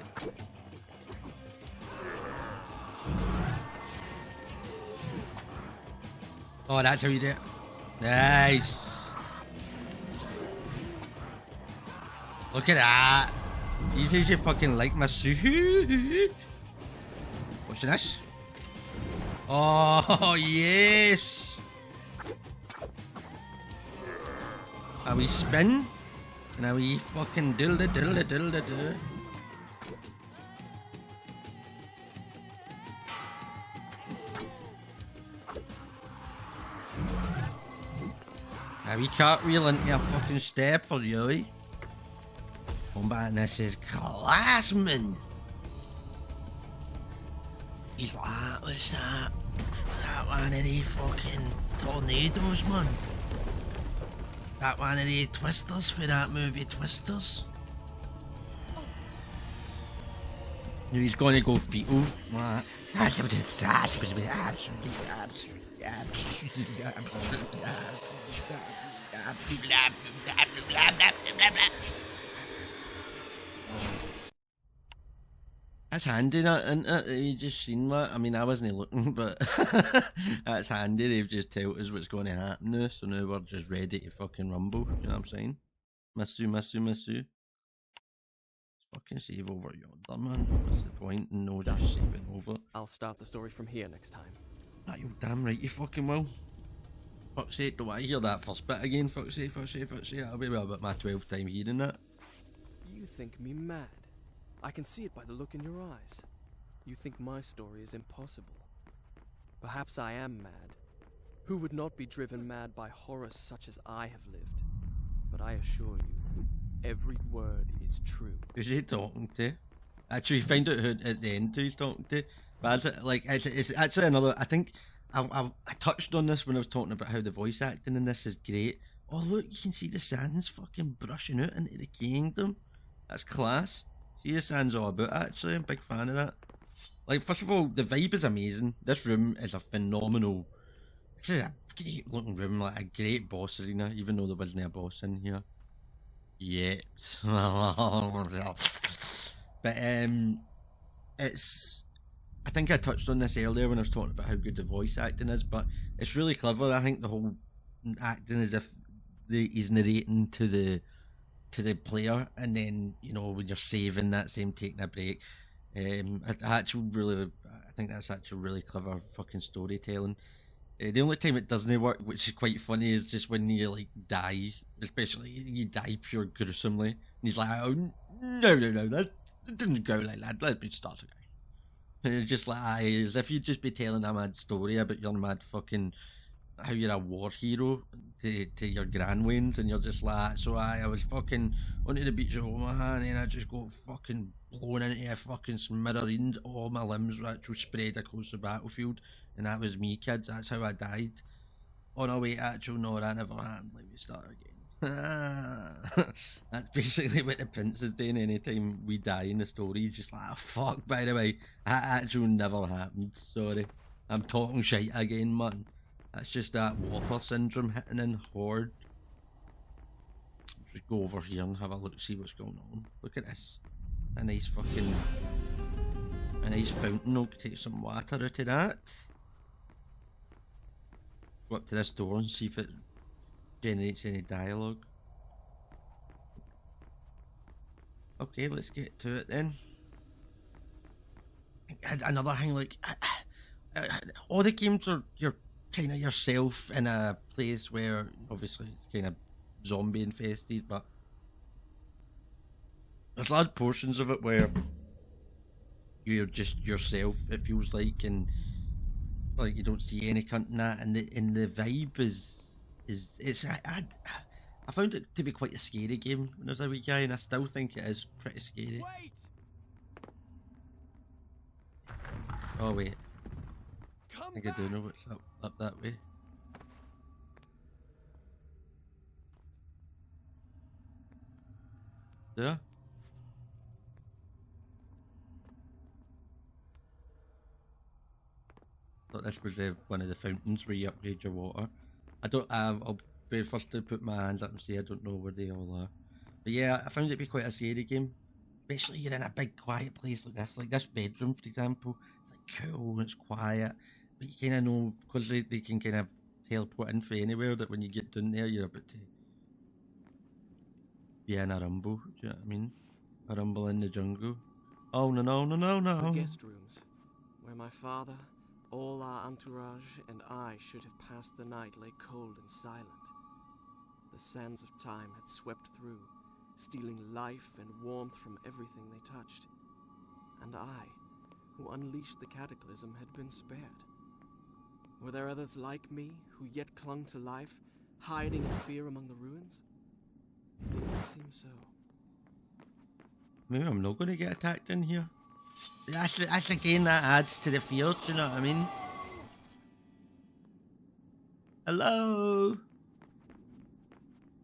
Oh, that's how you do it. Nice. Look at that. You think you fucking like my suit? What's this? Oh, yes! A wee spin, and a wee fucking dilda dilda dilda dilda. A wee cartwheel into a fucking step for you. Combat, and this is class, man. He's like, what's that? That one of the fucking tornadoes, man. That one of the twisters for that movie, Twisters. He's gonna go fetal. That's handy, that, isn't it? You just seen that. I mean, I wasn't looking, but that's handy. They've just told us what's going to happen now, so now we're just ready to fucking rumble. You know what I'm saying? Missu. Fucking save over yonder, man. What's the point in no just saving over? I'll start the story from here next time. Ah, you damn right you fucking will. Fuck's sake, do I hear that first bit again? Fuck's sake. I'll be about my 12th time hearing that. You think me mad? I can see it by the look in your eyes. You think my story is impossible. Perhaps I am mad. Who would not be driven mad by horrors such as I have lived? But I assure you, every word is true. Who's he talking to? Actually, find out who at the end who he's talking to. But it's actually another. I think I touched on this when I was talking about how the voice acting in this is great. Oh look, you can see the sands fucking brushing out into the kingdom. That's class. See, the sands all about. Actually, I'm a big fan of that. Like, first of all, the vibe is amazing. This room is a phenomenal. It's a great looking room, like a great boss arena, even though there wasn't a boss in here yet. But it's. I think I touched on this earlier when I was talking about how good the voice acting is, but it's really clever. I think the whole acting as if he's narrating to the player, and then, you know, when you're saving that same taking a break. I think that's actually really clever fucking storytelling. The only time it doesn't work, which is quite funny, is just when you like die, especially you die pure gruesomely, and he's like, oh no, that didn't go like that, let me start again. And you're just like, as if you'd just be telling a mad story about your mad fucking, how you're a war hero to your grandwains, and you're just like, so I was fucking onto the beach of Omaha, and then I just got fucking blown into a fucking smithereens, all my limbs were actually spread across the battlefield, and that was me, kids, that's how I died. Oh no, wait, actually, no, that never happened, let me start again. That's basically what the prince is doing anytime we die in the story. He's just like, oh, fuck, by the way, that actually never happened, sorry, I'm talking shite again, man. That's just that Whopper syndrome hitting in hard. Just go over here and have a look, see what's going on. Look at this. A nice fountain. I'll take some water out of that. Go up to this door and see if it generates any dialogue. Okay, let's get to it then. Another thing, like, all the games are you're kind of yourself in a place where obviously it's kind of zombie infested, but there's large portions of it where you're just yourself, it feels like, and like you don't see any cunt in that, and the vibe I found it to be quite a scary game when I was a wee guy, and I still think it is pretty scary. Wait! Oh wait, Come I think I do know what's up that way. Yeah. Thought this was one of the fountains where you upgrade your water. I'll be first to put my hands up and say I don't know where they all are. But yeah, I found it to be quite a scary game. Especially you're in a big quiet place like this bedroom, for example. It's like cool and it's quiet. But you kind of know, because they can kind of teleport in from anywhere, that when you get down there you're about to be in a rumble, do you know what I mean? A rumble in the jungle. Oh no no no no The no. guest rooms, where my father, all our entourage, and I should have passed the night lay cold and silent. The sands of time had swept through, stealing life and warmth from everything they touched. And I, who unleashed the cataclysm, had been spared. Were there others like me, who yet clung to life, hiding in fear among the ruins? It did not seem so. Maybe I'm not going to get attacked in here. That's again, that adds to the fear, do you know what I mean? Hello?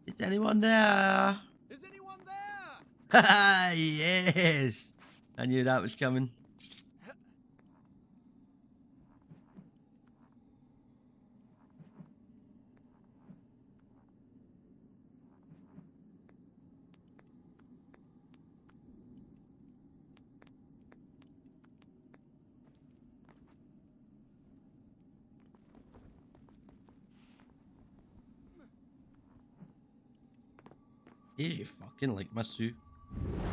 Is anyone there? Is anyone there? Haha, yes! I knew that was coming. You fucking like my suit.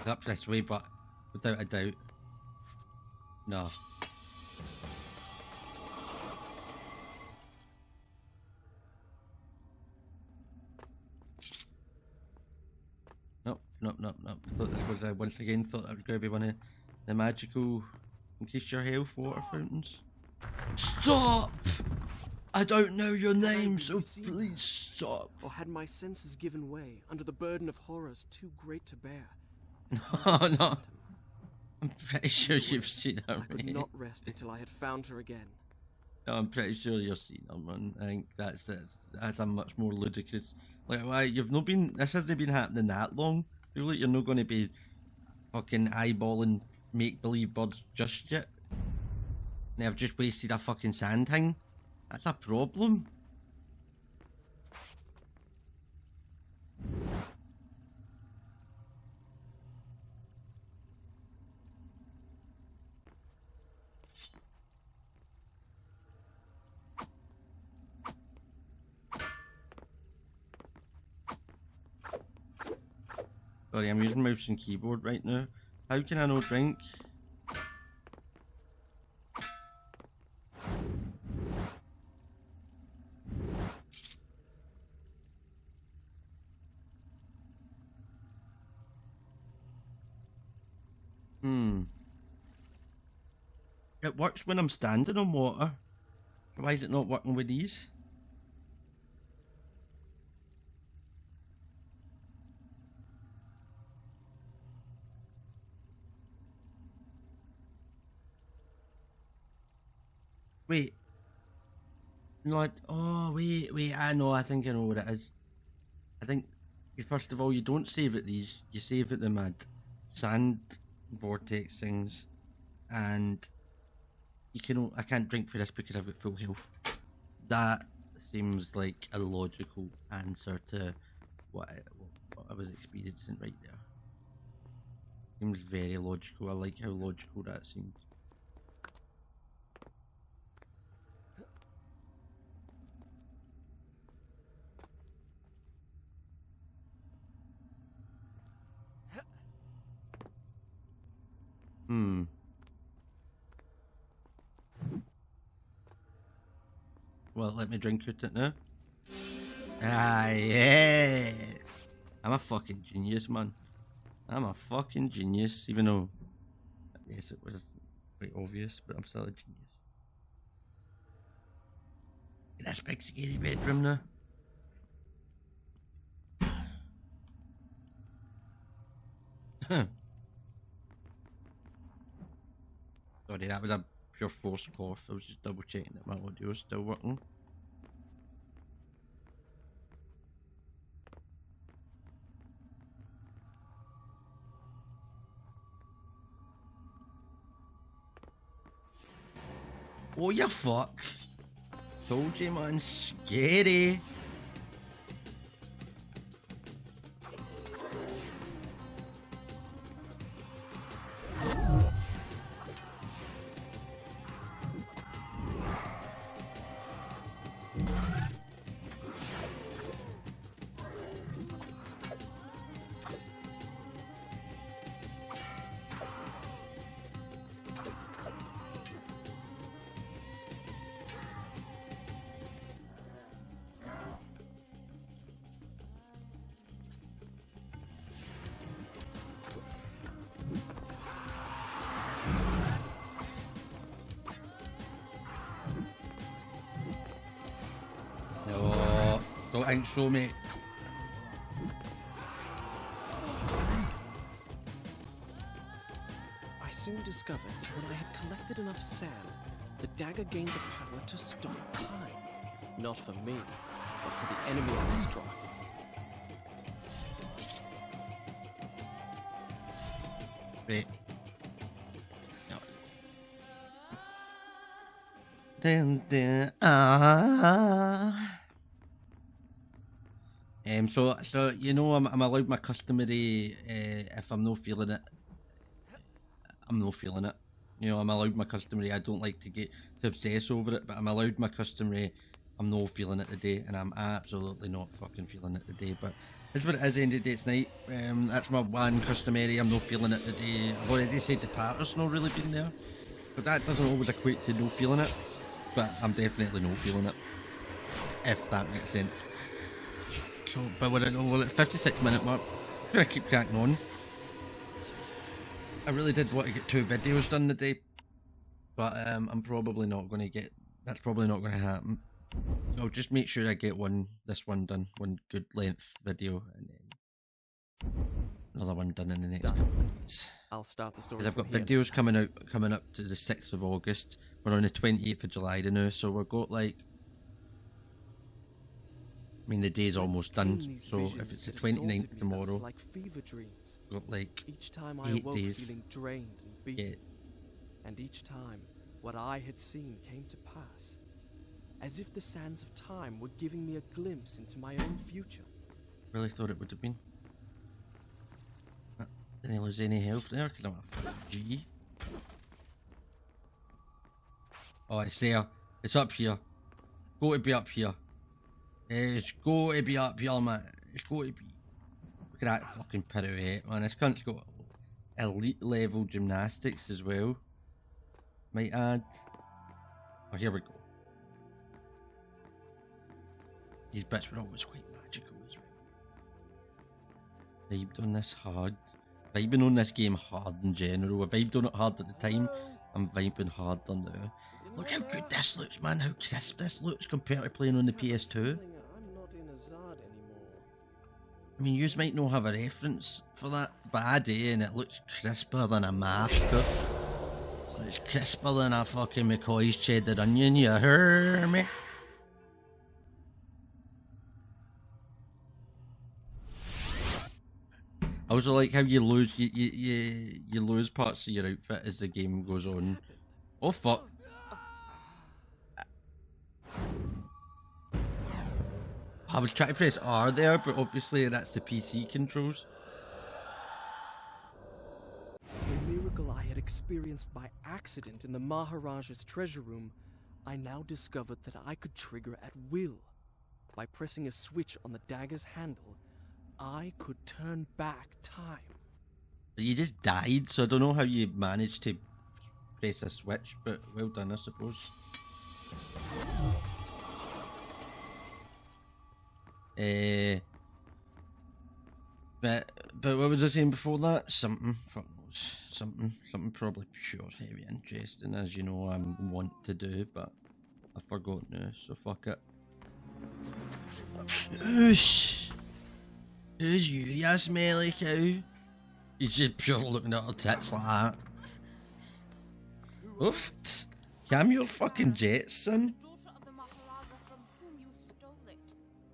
Up this way, but without a doubt. No. Nope, nope, nope, nope. I thought this was, once again, thought that was going to be one of the magical increase your health water fountains. Stop! I don't know your name, so please stop. Or had my senses given way under the burden of horrors too great to bear? No, no. I'm pretty sure you've seen her, I could mate. not rest until I had found her again. No, I'm pretty sure you've seen her, man. I think that's a much more ludicrous. Like, why you've not been? This hasn't been happening that long. Really, you're not going to be fucking eyeballing make-believe birds just yet. And I've just wasted a fucking sand thing. That's a problem. Sorry, I'm using mouse and keyboard right now. How can I not drink? It works when I'm standing on water. Why is it not working with these? Wait. No, wait, I know, I think I know what it is. I think, first of all, you don't save at these, you save at the mad sand vortex things, and I can't drink for this because I've got full health. That seems like a logical answer to what I was experiencing right there. Seems very logical, I like how logical that seems. Well, let me drink with it now. Ah, yes! I'm a fucking genius, man. I'm a fucking genius, even though, yes, it was quite obvious, but I'm still a genius. In this big scary bedroom now. Sorry, that was a pure force cough. I was just double checking that my audio was still working. Oh, you fuck. Told you, man. Scary. Oh, thanks so, mate. I soon discovered that when I had collected enough sand, the dagger gained the power to stop time. Not for me, but for the enemy I struck. Right. Dun, dun, ah. So you know, I'm allowed my customary. If I'm not feeling it, I'm not feeling it. You know, I'm allowed my customary. I don't like to get to obsess over it, but I'm allowed my customary. I'm not feeling it today, and I'm absolutely not fucking feeling it today. But it's what it is. End of the day, it's night. That's my one customary. I'm not feeling it today. I've already said the patter's not really been there, but that doesn't always equate to no feeling it. But I'm definitely not feeling it, if that makes sense. So, but we're at 56-minute mark. I'm gonna keep cracking on. I really did want to get 2 videos done today, but I'm probably not going to get. That's probably not going to happen. So I'll just make sure I get this one done, one good length video, and then another one done in the next couple of minutes. I'll start the story. Because I've got from videos coming up to the 6th of August. We're on the 28th of July now, so we've got like. I mean, the day's almost done, so if it's the 29th tomorrow, like fever dreams. got like Each time I 8 awoke days. feeling drained and beaten, Yeah. and each time what I had seen came to pass, as if the sands of time were giving me a glimpse into my own future. Really thought it would have been. Didn't lose any health there because I'm a G. Oh, it's there. It's up here. Got to be up here. It's got to be up here, man. It's got to be. Look at that fucking pirouette, man. This cunt's got elite level gymnastics as well. Might add. Oh, here we go. These bits were always quite magical as well. Vibed on this hard. Vibing on this game hard in general. I vibed on it hard at the time. I'm vibing harder now. Look how good this looks, man. How crisp this looks compared to playing on the PS2. I'm not in a Zard anymore. I mean, yous might not have a reference for that, but I do, and it looks crisper than a master. So it's crisper than a fucking McCoy's cheddar onion, you hear me? I also like how you lose you lose parts of your outfit as the game goes on. Oh fuck. I was trying to press R there, but obviously that's the PC controls. The miracle I had experienced by accident in the Maharaja's treasure room, I now discovered that I could trigger at will. By pressing a switch on the dagger's handle, I could turn back time. But you just died, so I don't know how you managed to press a switch, but well done, I suppose. But what was I saying before that? Something, fuck knows, something probably pure heavy interesting, as you know I want to do, but I forgot now, so fuck it. Whoosh! Who's you, ya smelly cow? He's just pure looking at her tits like that. Oof! Calm your fucking jets, son. Daughter of the Maharaja from whom you stole it.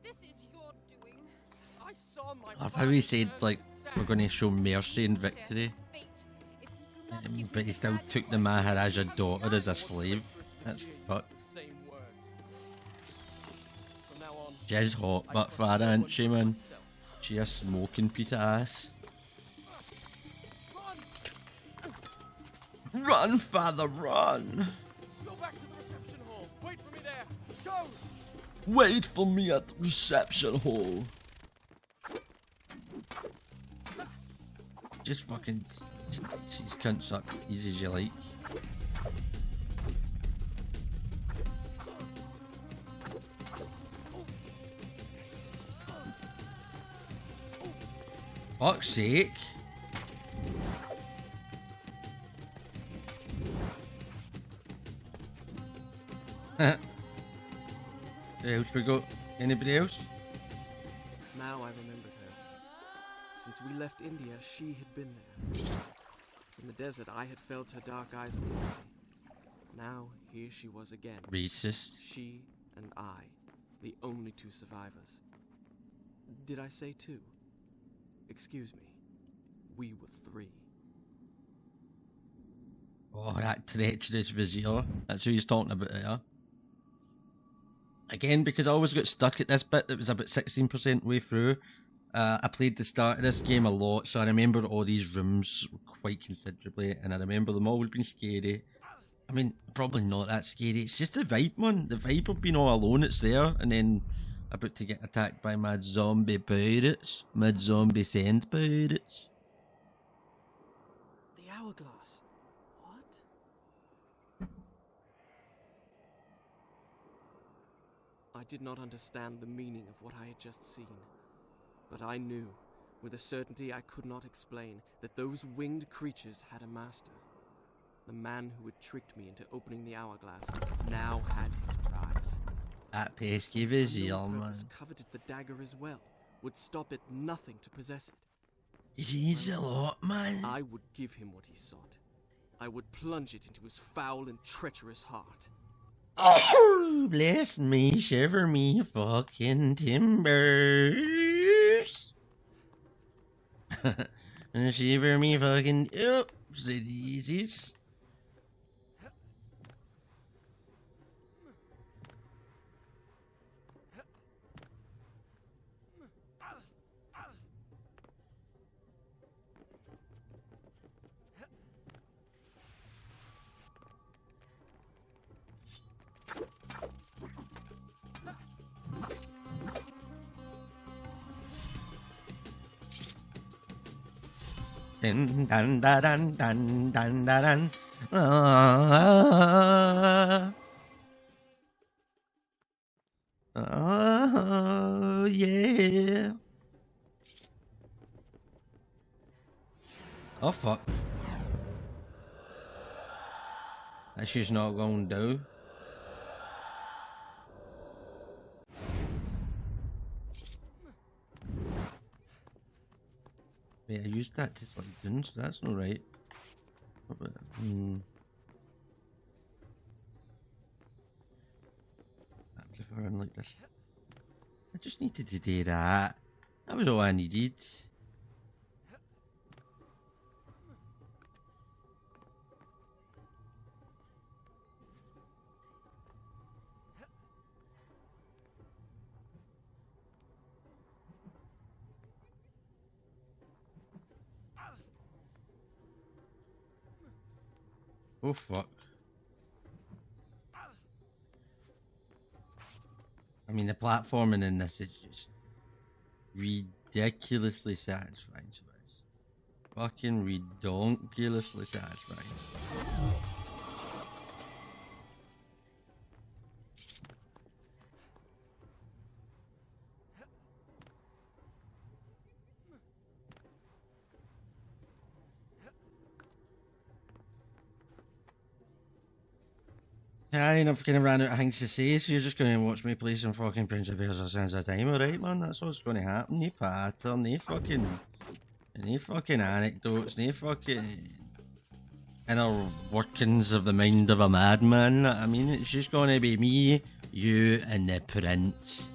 This is your doing. I saw my I love how he said, like, we're going to show mercy and victory. Fate. If you do not give But he me still back took the Maharaja daughter as a slave. That's fucked. the same words. From now on, She's hot, but far ain't she, man? She a smoking piece of ass. Run, father, run! go back to the reception hall. Wait for me there. Go! Wait for me at the reception hall. Just fucking these cunts up easy as you like. Fuck's sake. Who else we got? Anybody else? we left India, she had been there. In the desert, I had felt her dark eyes upon me. Now, here she was again. Racist. She and I, the only two survivors. Did I say two? Excuse me. We were three. Oh, that treacherous vizier. That's who he's talking about there. Again, because I always got stuck at this bit, it was about 16% way through. I played the start of this game a lot, so I remember all these rooms quite considerably, and I remember them all being scary. I mean, probably not that scary, it's just the vibe, man. The vibe of being all alone, it's there, and then about to get attacked by mad zombie pirates. Mad zombie sand pirates. The hourglass. What? I did not understand the meaning of what I had just seen. But I knew, with a certainty I could not explain, that those winged creatures had a master. The man who had tricked me into opening the hourglass now had his prize. That pesky vizier, man. Coveted the dagger as well, would stop at nothing to possess it. It is a lot, man. I would give him what he sought. I would plunge it into his foul and treacherous heart. Oh, bless me, shiver me fucking timbers. Shiver me fucking... Oops, the daisies. Dun dun da dun dun dun da dun. Oh yeah. Oh fuck. That shit's not going down. Wait, I used that to slide in, so that's not right. What about that? If I run like this. I just needed to do that. That was all I needed. Oh fuck. I mean, the platforming in this is just ridiculously satisfying. Fucking redonkulously satisfying. Aye, I've kind of ran out of things to say, so you're just going to watch me play some fucking Prince of Persia Sands of Time, alright, man? That's what's going to happen. No pattern, no fucking anecdotes, no fucking inner workings of the mind of a madman. I mean, it's just going to be me, you, and the Prince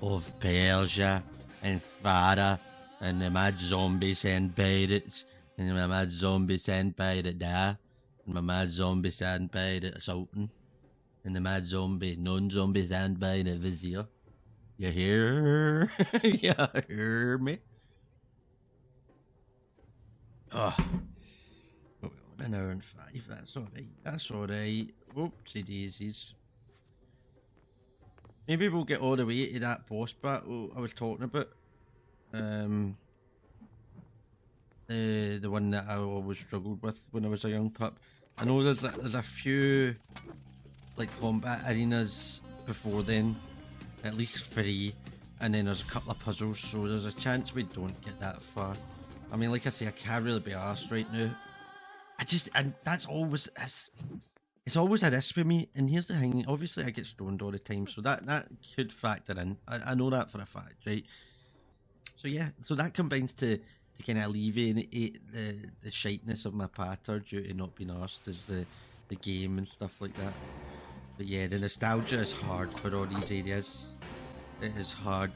of Persia, and Farah, and the mad zombie sand pirates, and the mad zombie sand pirate Da, and my mad zombie sand pirate Sultan. And the mad zombie, non-zombie sand pirate Vizier. You hear? You hear me? Oh. An hour and 5, that's alright. That's alright. Whoopsie daisies. Maybe we'll get all the way to that boss battle I was talking about. The one that I always struggled with when I was a young pup. I know there's a few like combat arenas before then, at least 3, and then there's a couple of puzzles, so there's a chance we don't get that far. I mean, like I say, I can't really be arsed right now. And that's always, it's always a risk with me, and here's the thing, obviously I get stoned all the time, so that could factor in. I know that for a fact, right? So yeah, so that combines to to kind of alleviate the shiteness of my patter due to not being arsed is the game and stuff like that. But yeah, the nostalgia is hard for all these areas. It is hard.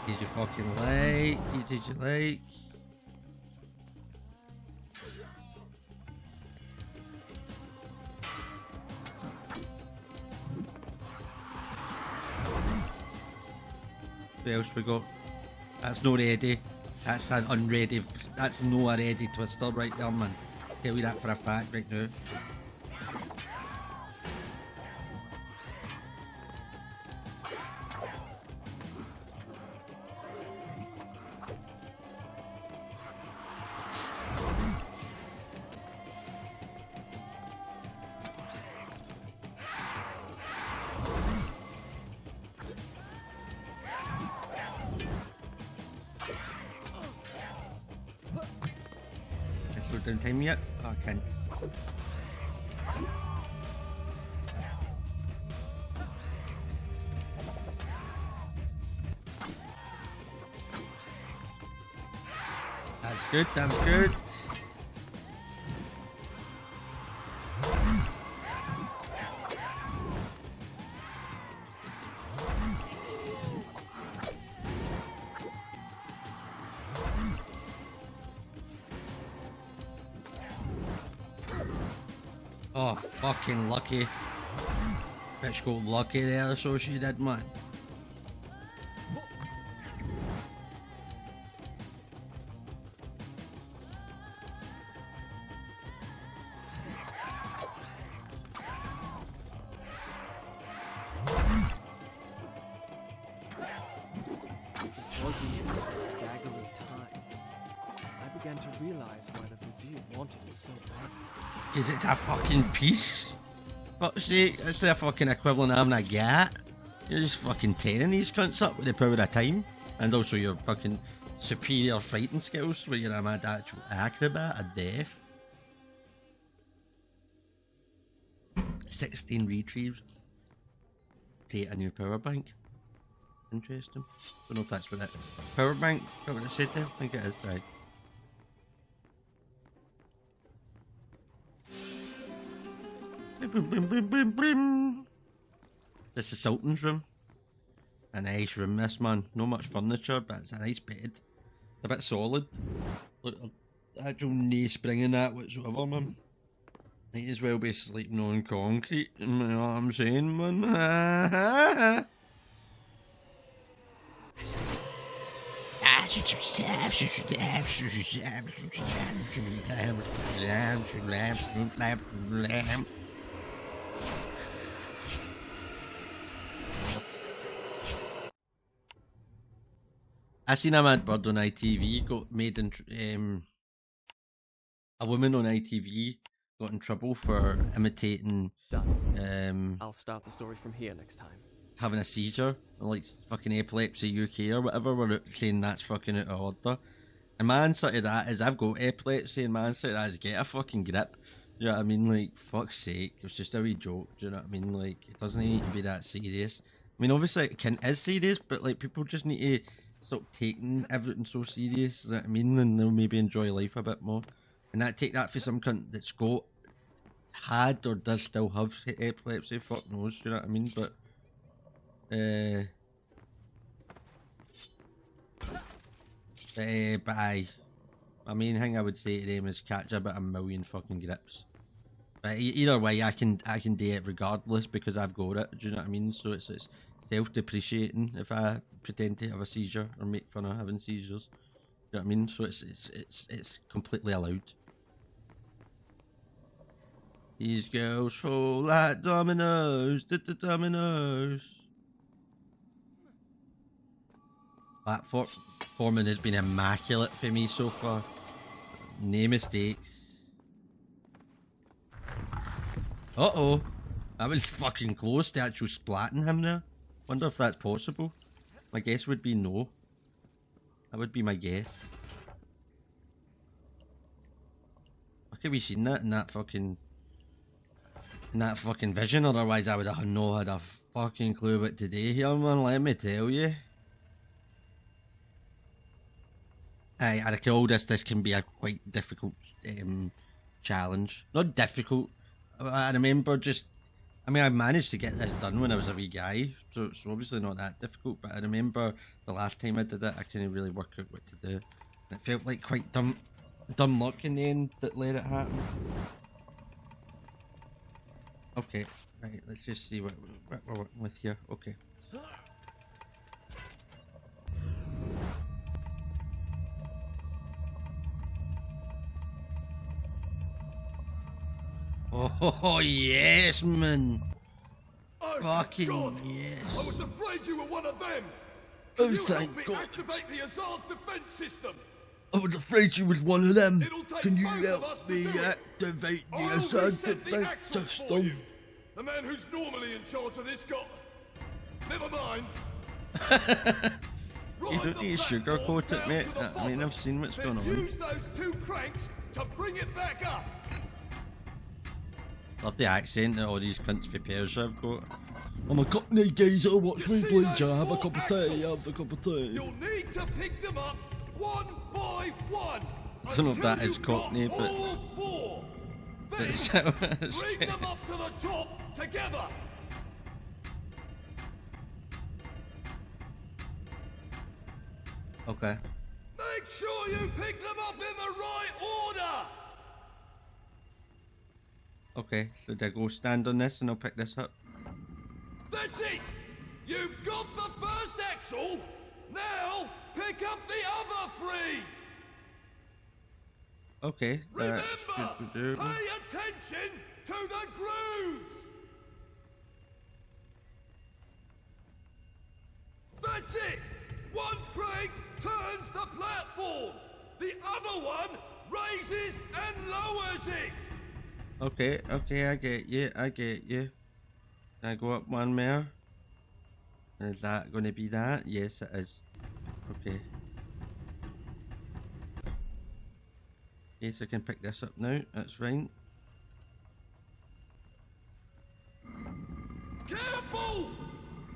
Did you fucking like? Did you like? What else we got? That's no ready. That's an unready. That's no a ready twister right there, man. Tell you that for a fact right now. Down time yet? Oh, I can't. That's good, that's good. Oh, fucking lucky. Bitch got lucky there, so she did, man. Wasn't a dagger of time. I began to realize why the vizier wanted it so badly. Because it's a fucking piece. Fuck's sake, it's the fucking equivalent of having a gat. You're just fucking tearing these cunts up with the power of time. And also your fucking superior fighting skills where you're a mad actual acrobat of death. 16 retrieves. Create a new power bank. Interesting. Don't know if that's what it. Power bank? Is that what it said there? I think it is, right. This is the Sultan's room. A nice room, this, man. Not much furniture, but it's a nice bed. A bit solid. Look, actual no spring in that whatsoever, man. Might as well be sleeping on concrete. You know what I'm saying, man? I seen a mad bird on ITV got made in. A woman on ITV got in trouble for imitating. Done. I'll start the story from here next time. Having a seizure, like fucking epilepsy UK or whatever, we're saying that's fucking out of order. And my answer to that is I've got epilepsy, and my answer to that is get a fucking grip. Do you know what I mean? Like, fuck's sake, it was just a wee joke. Do you know what I mean? Like, it doesn't need to be that serious. I mean, obviously it is serious, but like people just need to stop taking everything so serious. Do you know what I mean? And they'll maybe enjoy life a bit more. And take that for some cunt that's had or does still have epilepsy. Fuck knows. Do you know what I mean? But but aye, my main thing I would say to them is catch about 1,000,000 fucking grips. But either way, I can do it regardless because I've got it. Do you know what I mean? So it's self-depreciating if I pretend to have a seizure or make fun of having seizures. Do you know what I mean? So it's completely allowed. These girls fall like dominoes, dominoes. Platforming has been immaculate for me so far. No mistakes. Uh-oh. That was fucking close to actually splatting him there. Wonder if that's possible. My guess would be no. That would be my guess. How could we seen that in that fucking vision? Otherwise I would have no had a fucking clue what to do here, man. Let me tell you. Aye, I recall this can be a quite difficult challenge. Not difficult. I remember just, I mean, I managed to get this done when I was a wee guy, so it's obviously not that difficult, but I remember the last time I did it, I couldn't really work out what to do. It felt like quite dumb luck in the end that let it happen. Okay, right, let's just see what we're working with here. Okay. Oh, yes, man. Oh, Fucking God. yes. I was afraid you were one of them. Oh, Can you thank help me God. activate the Azad defense system? I was afraid you was one of them. It'll take Can you both of us help to me do it. activate the I'll Azad reset the defense axles for system? you. The man who's normally in charge of this got... Never mind. You don't need to sugarcoat it, mate. I mean, I've seen what's going on. Use those two cranks to bring it back up. Love the accent that all these cunts for Persia have got. I'm a cockney geezer, watch me bleed ya, have a cup of tea, have a cup of tea. You'll need to pick them up one by one. I don't know if that until is you've got Cockney, but- all four. Then It's how it is. bring them up to the top together. Okay. Make sure you pick them up in the right order. Okay, so they go stand on this and I'll pick this up. That's it. You've got the first axle. Now pick up the other three. Okay, that's Remember, good to do. pay attention to the grooves. That's it. One crank turns the platform. The other one raises and lowers it. Okay, I get you. Can I go up one more? Is that going to be that? Yes, it is. Okay. Yes, I can pick this up now. That's fine. Careful!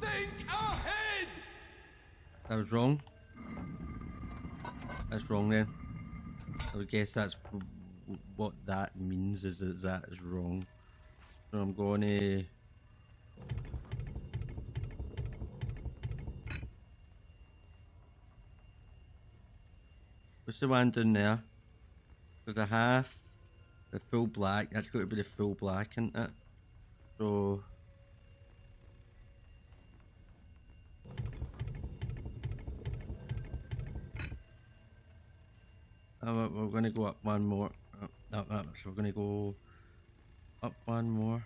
Think ahead! That was wrong. That's wrong then. I would guess that's what that means, is that is wrong. So I'm going to... What's the one down there? There's a half, the full black. That's got to be the full black, isn't it? So... we're going to go up one more. So we're going to go up one more.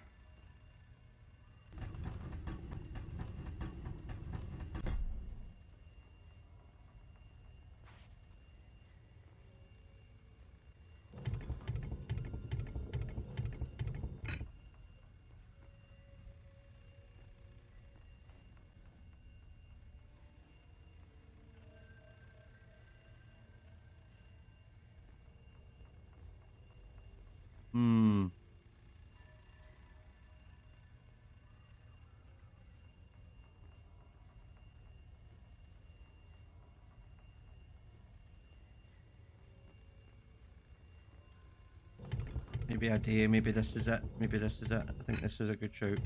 Maybe I do, maybe this is it. Maybe this is it. I think this is a good shout.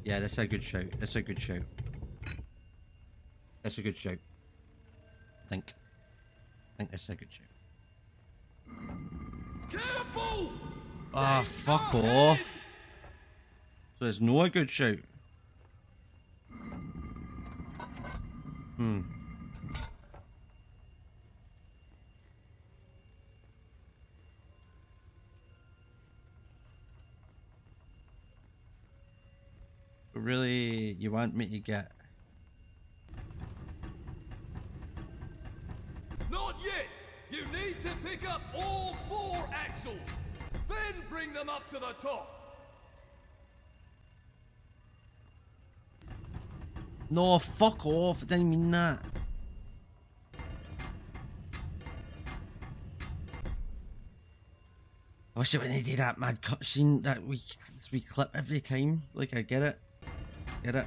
Yeah, this is a good shout. This is a good shout. That's a good shout. I think this is a good shout. Careful! Ah, fuck off. So there's no a good shout. Really, you want me to get... Not yet! You need to pick up all four axles. Then bring them up to the top. No, fuck off. I didn't mean that. I wish it when they do that mad cutscene that we clip every time. Like, I get it. Get it.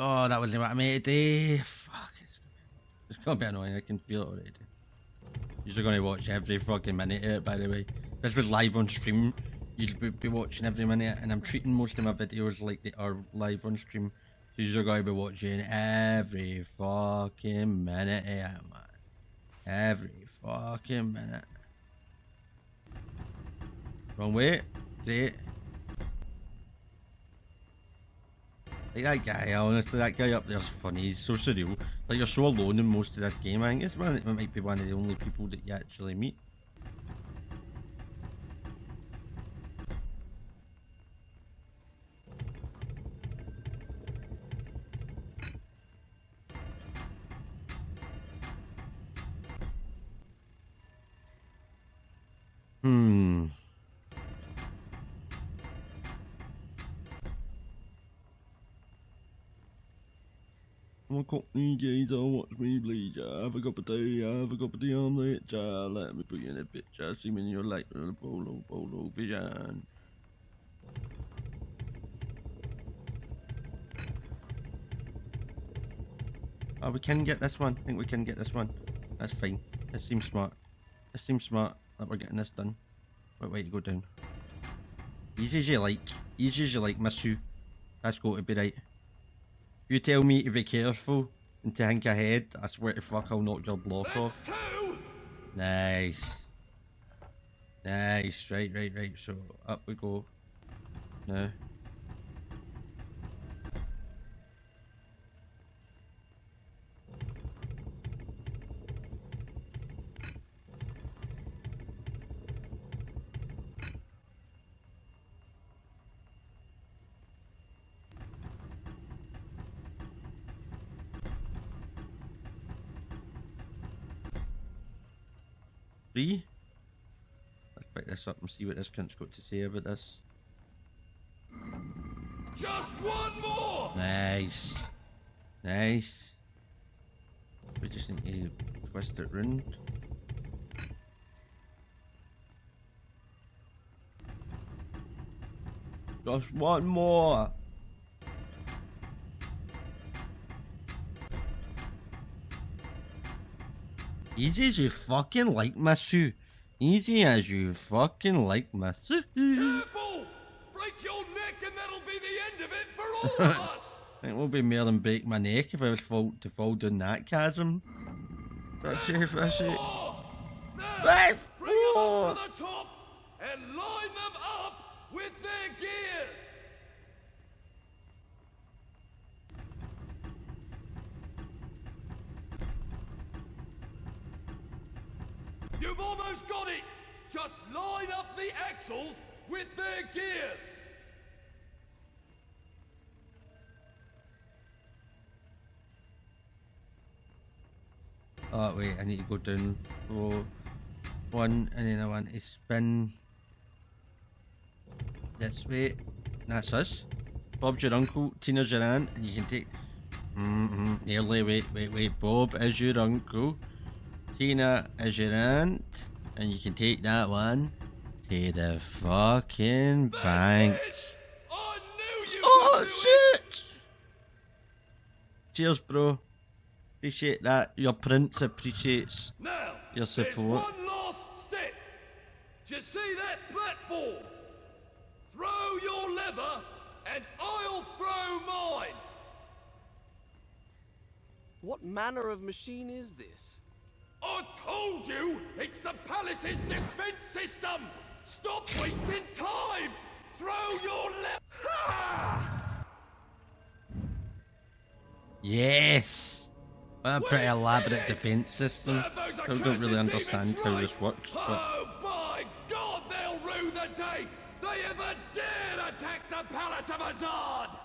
Oh, that wasn't what I meant to do. Fuck, it's gonna be annoying. I can feel it already. You're gonna watch every fucking minute of it, by the way. If this was live on stream, you'd be watching every minute, and I'm treating most of my videos like they are live on stream. So you're gonna be watching every fucking minute of it, man. Every fucking minute. Wrong way. Great. Like that guy, honestly, that guy up there's funny. He's so surreal. Like, you're so alone in most of this game. I think it might be one of the only people that you actually meet. I'm a cockney geezer, watch me bleed ya. Have a cup of tea, have a cup of tea omelette, ya. Let me put you in a picture, see me in your light little polo vision. Oh, we can get this one. I think we can get this one. That's fine. It seems smart. It seems smart that we're getting this done. Wait to go down. Easy as you like. Easy as you like, Miss Sue. That's got to be right. You tell me to be careful and to think ahead, I swear to fuck I'll knock your block off. Nice. Nice. Right. So up we go. Now. Let's pick this up and see what this cunt's got to say about this. Just one more! Nice. Nice. We just need to twist it round. Just one more! Easy as you fucking like, Miss Sue. Easy as you fucking like, Miss Sue. Careful! Break your neck and that'll be the end of it for all of us! It will be more than break my neck if I was to fall down that chasm. Fishy, fishy. Now, Right. bring them up to the top and line them up with their gears! You've almost got it! Just line up the axles with their gears! Oh wait, I need to go down row 1 and then I want to spin this way. That's us. Bob's your uncle, Tina's your aunt, and you can take... Nearly, wait. Bob is your uncle, Tina is your aunt, and you can take that one to the fucking bank. I knew you Oh could do it! shit! Cheers, bro. Appreciate that. Your prince appreciates Now, your there's support. one last step. Do you see that platform? Throw your lever, and I'll throw mine. What manner of machine is this? I told you, it's the palace's defense system. Stop wasting time. Throw your lever. Ha! Yes! What a pretty We elaborate did it! defense system. Serve those I don't accursed really understand demons how right. this works, but Oh my God, they'll rue the day they ever dare attack the palace of Azad!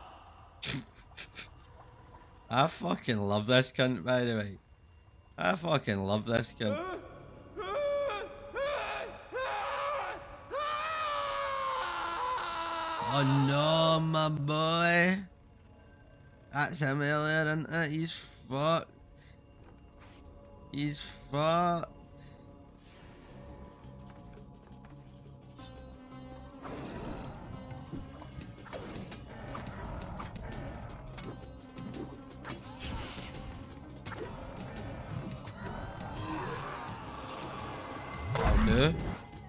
I fucking love this cunt, by the way. I fucking love this cunt. Oh no, my boy. That's him earlier, isn't it? He's fucked. He's fucked.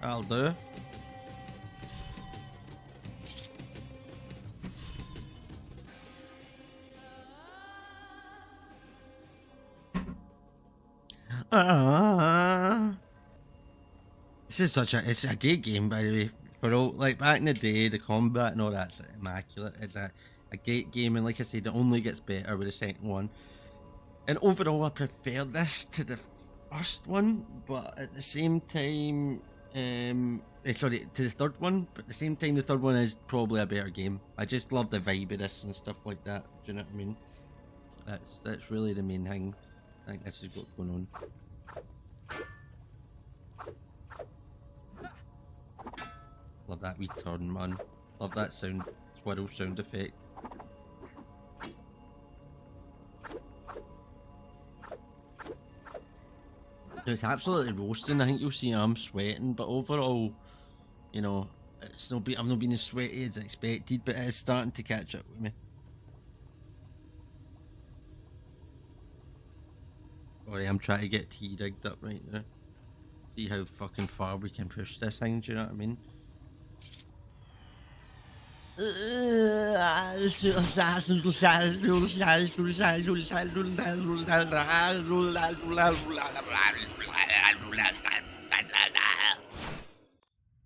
I'll do. This is it's a great game, by the way. For all, like back in the day, the combat and all that's immaculate. It's a great game, and like I said, it only gets better with the second one. And overall, I prefer this to the first one, but at the same time, sorry, to the third one. But at the same time, the third one is probably a better game. I just love the vibe of this and stuff like that. Do you know what I mean? That's really the main thing. I think this is what's going on. Love that wee turn, man. Love that sound, squirrel sound effect. It's absolutely roasting. I think you'll see I'm sweating, but overall, you know, it's not I'm not being as sweaty as expected, but it is starting to catch up with me. Sorry, I'm trying to get tea rigged up right now. See how fucking far we can push this thing, do you know what I mean?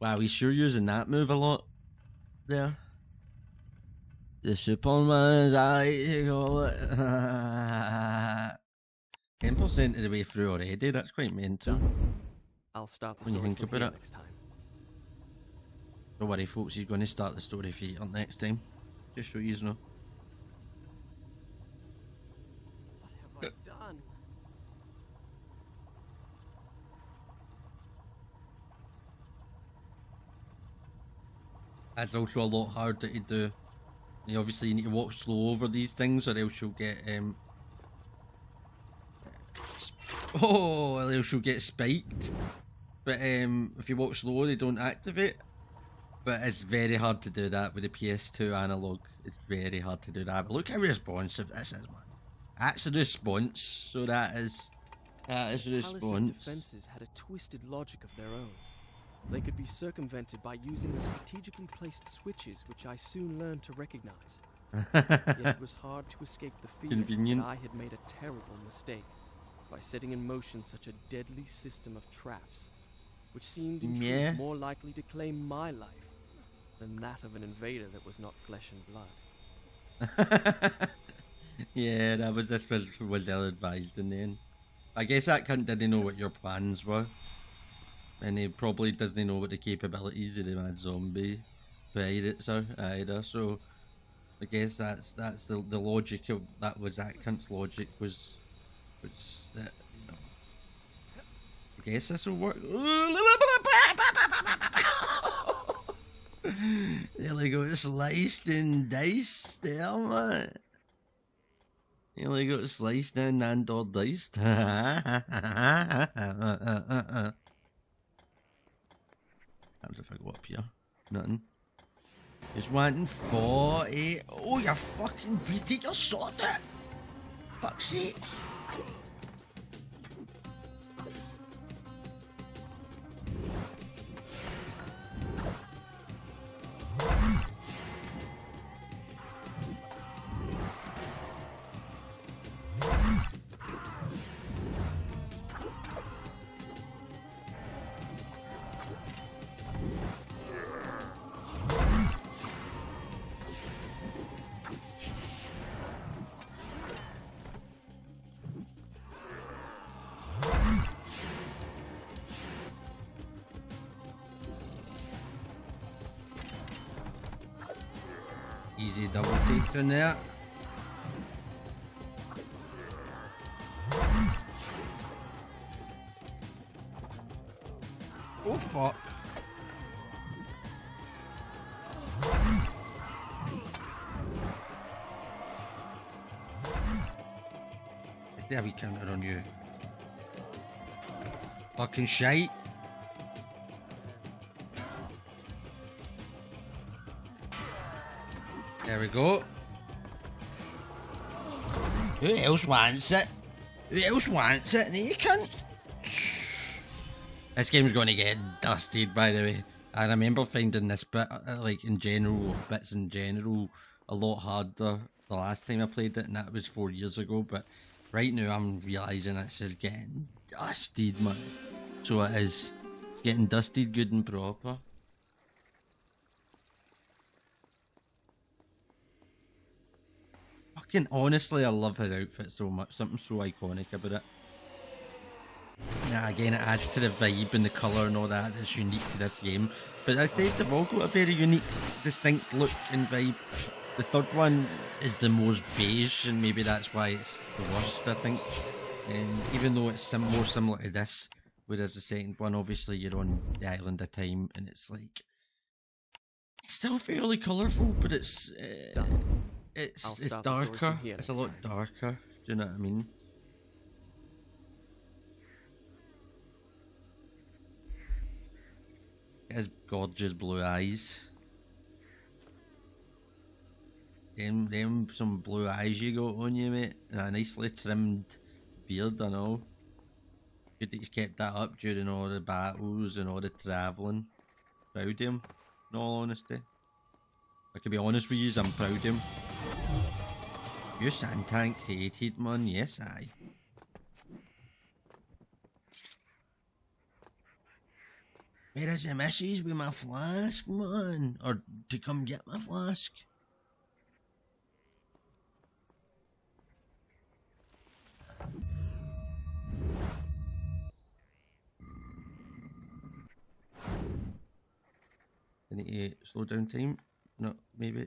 Wow, he's sure using that move a lot there. The Superman's eye, call it. 10% of the way through already, that's quite mental. I'll start the When you story think from about here it. next time. Don't worry folks, he's going to start the story for you next time. Just so you know. What have I done? That's also a lot harder to do. You obviously you need to walk slow over these things or else you'll get or else you'll get spiked. But if you walk slow they don't activate. But it's very hard to do that with the PS2 analog. It's very hard to do that. But look how responsive this is, man. That's a response. So that is a Palace's response. defenses had a twisted logic of their own. They could be circumvented by using the strategically placed switches, which I soon learned to recognize. Yet it was hard to escape the feeling Convenient. that I had made a terrible mistake by setting in motion such a deadly system of traps, which seemed in Yeah. truth more likely to claim my life than that of an invader that was not flesh and blood. Yeah, this was ill advised in the end. I guess that cunt didn't know what your plans were. And he probably doesn't know what the capabilities of the mad zombie pirates are either, so I guess that's the logic of that cunt's logic was that, you know, I guess this will work. There you go, sliced and diced there, man. There you go, sliced and or diced. If I go up here, nothing. Just wanting 40. Oh, you fucking beat it, you sort it. Fuck's sake. Easy double take in there. Oh fuck. Is there a wee counter on you? Fucking shite. There we go. Who else wants it? Who else wants it? You can't. This game's going to get dusted, by the way. I remember finding this bit, like in general, bits in general, a lot harder the last time I played it, and that was 4 years ago. But right now, I'm realising it's getting dusted, man. So it is. It's getting dusted good and proper. Fucking honestly, I love his outfit so much. Something so iconic about it. Yeah, again, it adds to the vibe and the colour and all that that's unique to this game. But I said they've all got a very unique, distinct look and vibe. The third one is the most beige, and maybe that's why it's the worst, I think. Even though it's more similar to this, whereas the second one, obviously, you're on the island of time, and it's like... It's still fairly colourful, but it's darker. It's a lot darker. Do you know what I mean? It has gorgeous blue eyes. Them some blue eyes you got on you, mate. And a nicely trimmed beard and all. Good that he's kept that up during all the battles and all the travelling. Proud of him, in all honesty. I can be honest with you, I'm proud of him. You Santank created, man, yes I. Where is the missus with my flask, man? Or to come get my flask? I need to slow down time? No, maybe.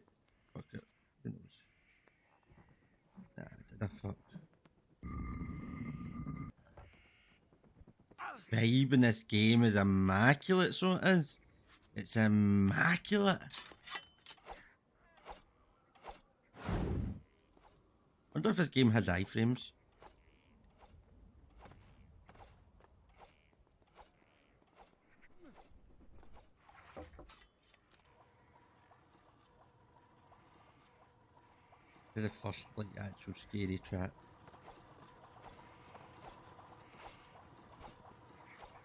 Fuck it. Who knows? Nah, did I fuck? Vibe in this game is immaculate, so it is. It's immaculate. Wonder if this game has iframes. This is the first like actual scary trap.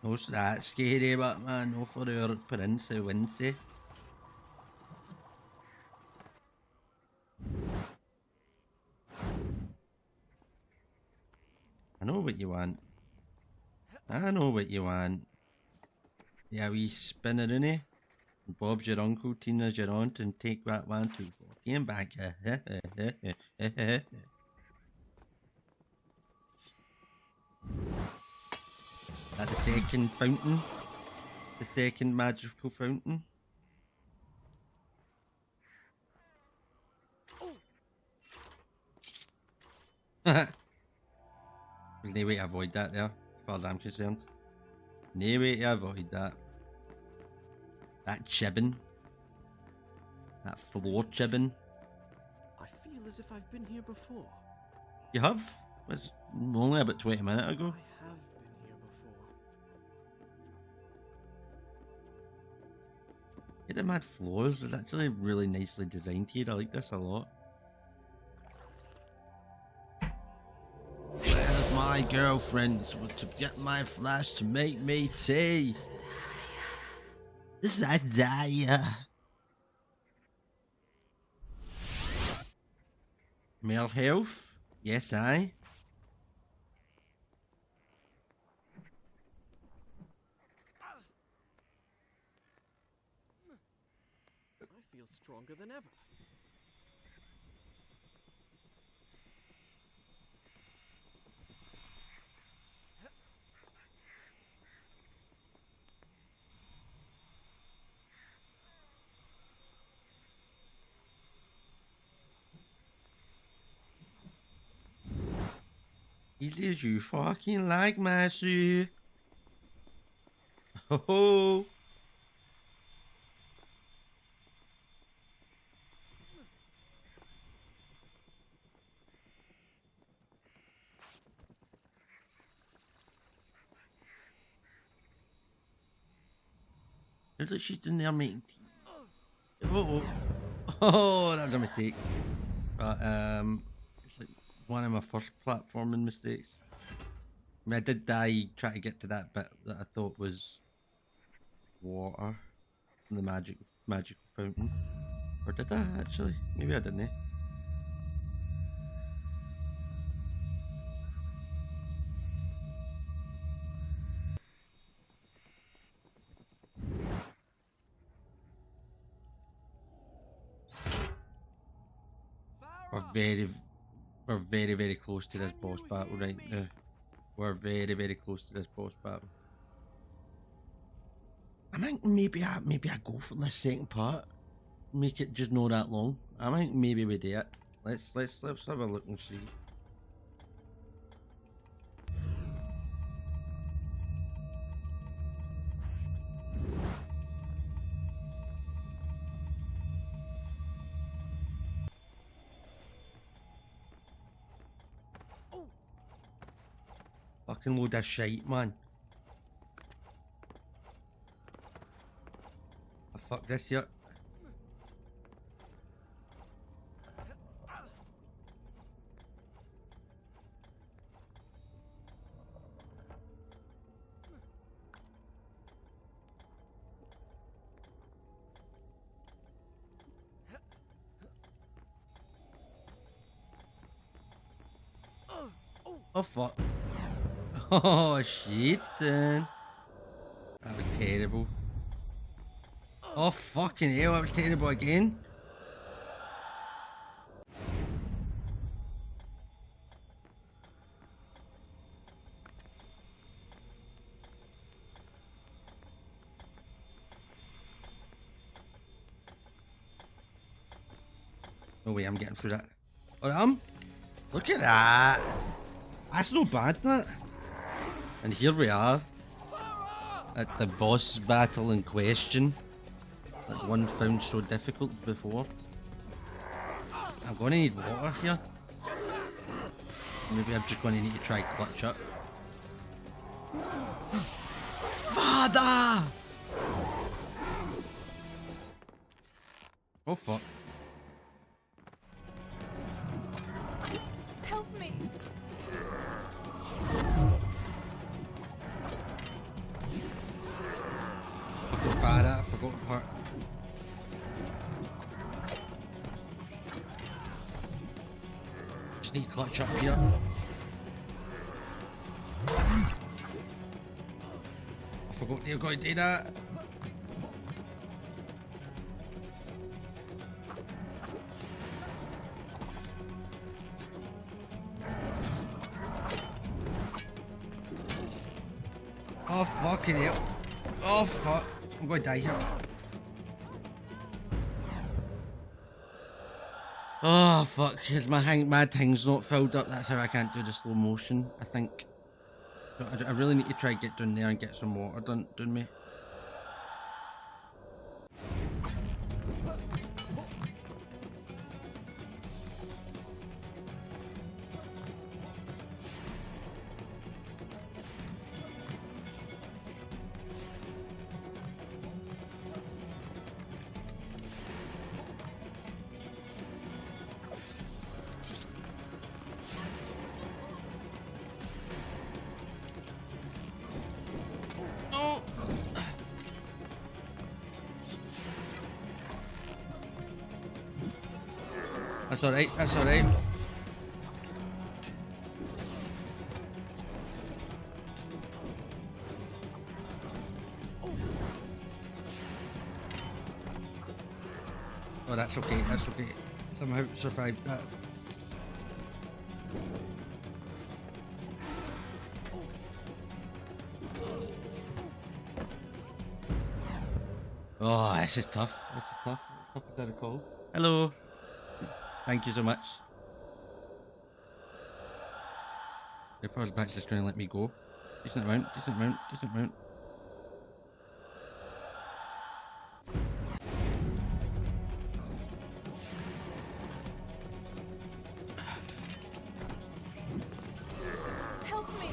No, it's that scary, but man, no for our Prince of Wincy. I know what you want. I know what you want. Yeah, we spin it in it. Bob's your uncle, Tina's your aunt, and take that 1, 2, 4. Game back. At the second fountain. The second magical fountain. There's no way to avoid that there, as far as I'm concerned. No way to avoid that. That chibbing. That floor chibbing. I feel as if I've been here before. You have? It was only about 20 minutes ago. I have been here before. Yeah, the mad floors. It's actually really nicely designed here. I like this a lot. Where's my girlfriend to get my flash to make me tea? Zadaya. More health? Yes, I. I feel stronger than ever. Easy as you fucking like, Masu. Ho ho. Looks like she's in there making tea. Oh, oh, that was a mistake. But it's like one of my first platforming mistakes. I mean, I did die trying to get to that bit that I thought was water from the magical fountain. Or did I actually? Maybe I didn't. We're very close to this boss battle right now. We're very close to this boss battle. I think maybe I go for the second part. Make it just not that long. I think maybe we do it. Let's have a look and see. Fucking load of shite, man. I fucked this up. Oh fuck. Oh shit, son. That was terrible. Oh fucking hell, that was terrible again. No way I'm getting through that. Oh, look at that. That's not bad, that. And here we are at the boss battle in question that one found so difficult before. I'm going to need water here. Maybe I'm just going to need to try clutch up. Father! Oh fuck. Help me. I forgot the part. Just need clutch up here. I forgot you're going to do that. Oh fucking hell. Oh fuck. I'm going to die here. Oh fuck, because my thing's not filled up. That's how I can't do the slow motion, I think. So I really need to try to get down there and get some water done me. That's alright, that's alright. Oh, that's okay, that's okay. Somehow survived that. Oh, this is tough. This is tough. Tough as I recall. Hello. Thank you so much. If I was back, just going to let me go. Decent amount, decent amount, decent amount. Help me!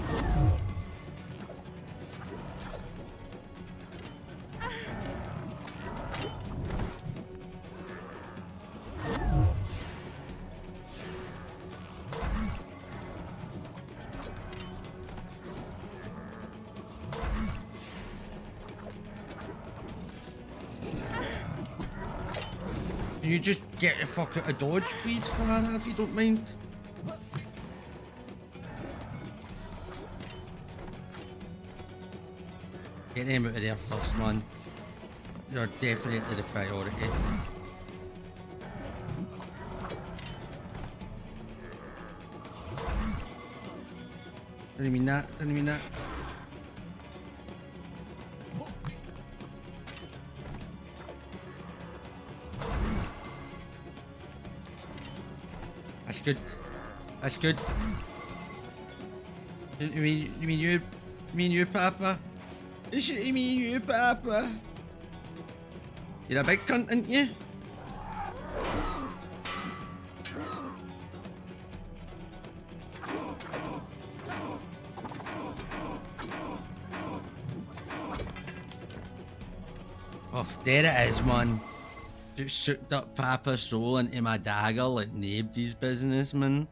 Can you just get the fuck out of dodge, please, Farah, if you don't mind? Get them out of there first, man. You're definitely the priority. Didn't mean that, didn't mean that. That's good. That's good. You mean you, Papa? You mean you, Papa? You're a big cunt, ain't you? Oh, there it is, man. Just sucked up Papa's soul into my dagger like nobody's business, man.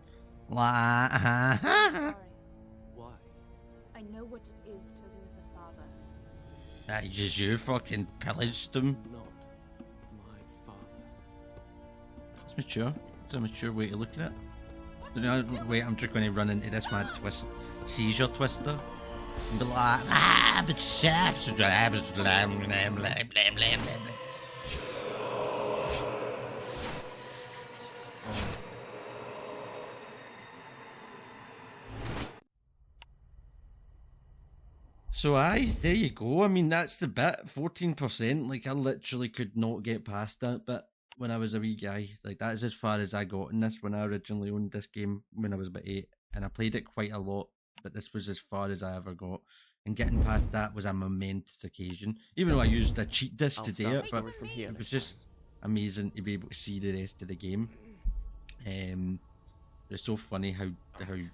Sorry. Why? I know what it is to lose a father. That is you fucking pillaged him. Not my father. It's mature. It's a mature way to look at it. No, wait, I'm just going to run into this mad twist. Seizure twister. And be like, but shaps. So aye, there you go. I mean, that's the bit. 14%. Like, I literally could not get past that bit when I was a wee guy. Like, that's as far as I got in this when I originally owned this game when I was about 8. And I played it quite a lot, but this was as far as I ever got. And getting past that was a momentous occasion. Even though I used a cheat disc to do it, but from here. it was just amazing to be able to see the rest of the game. It's so funny how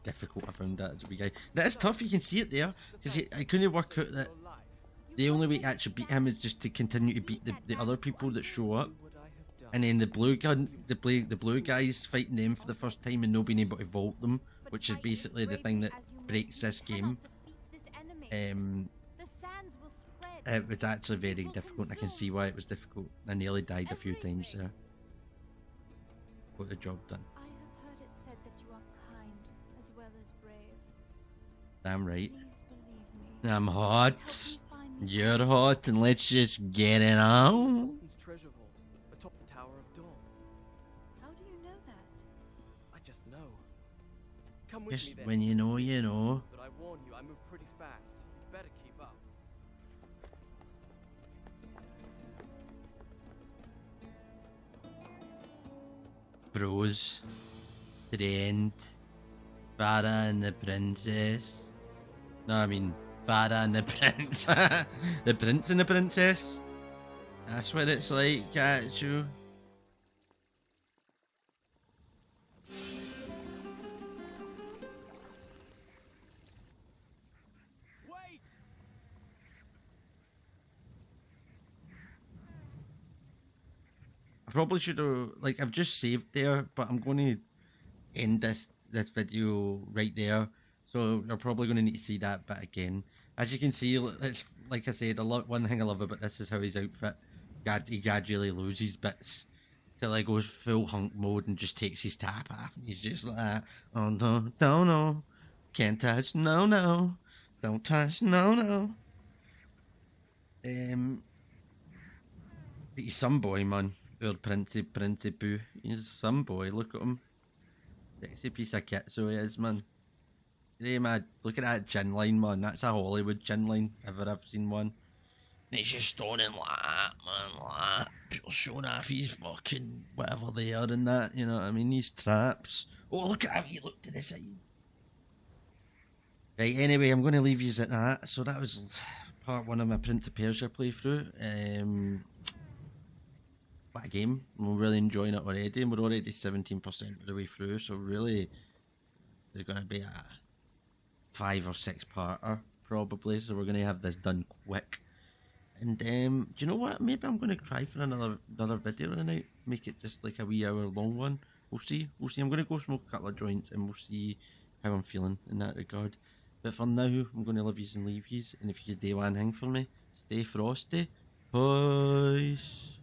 difficult I found that as a wee guy. That is tough, you can see it there, because I couldn't work out that the only way to actually beat him is just to continue to beat the other people that show up. And then the blue guys fighting them for the first time and not being able to vault them, which is basically the thing that breaks this game. It was actually very difficult, and I can see why it was difficult. I nearly died a few times there. Got the job done. I have heard it said that you are kind as well as brave. Damn right. Please believe me. I'm hot. Help me find me. You're hot, and let's just get it on. Sultan's treasure vault atop the Tower of Dawn. How do you know that? I just know. Come with Just me then. when you know, you know. But I warn you, I move pretty fast. You better keep up. Bros. To the end. Farah and the princess. No, I mean Farah and the prince. The prince and the princess. That's what it's like, Gachu. Wait! I probably should have, like, I've just saved there, but I'm going to end this video right there. So you're probably going to need to see that bit again. As you can see, it's, like I said, one thing I love about this is how his outfit, he gradually loses bits till he goes full hunk mode and just takes his top off. And he's just like that. Oh no, can't touch, no, don't touch, no. He's some boy, man. Our Princey Poo. He's some boy, look at him. Sexy piece of kit, so he is, man. Hey, man, look at that chin line, man. That's a Hollywood chin line, if I've seen one. And he's just stoning like that, man, like that. Just showing off his fucking whatever they are and that, you know what I mean? These traps. Oh, look at how you look to the side. Right, anyway, I'm going to leave you at that. So that was part 1 of my Prince of Persia playthrough. What a game. I'm really enjoying it already, and we're already 17% of the way through, so really there's going to be a 5 or 6 parter probably, so we're going to have this done quick. And do you know what, maybe I'm going to try for another video tonight, make it just like a wee hour long one. We'll see, I'm going to go smoke a couple of joints and we'll see how I'm feeling in that regard. But for now, I'm going to love yous and leave yous, and if yous do one thing for me, stay frosty. Peace.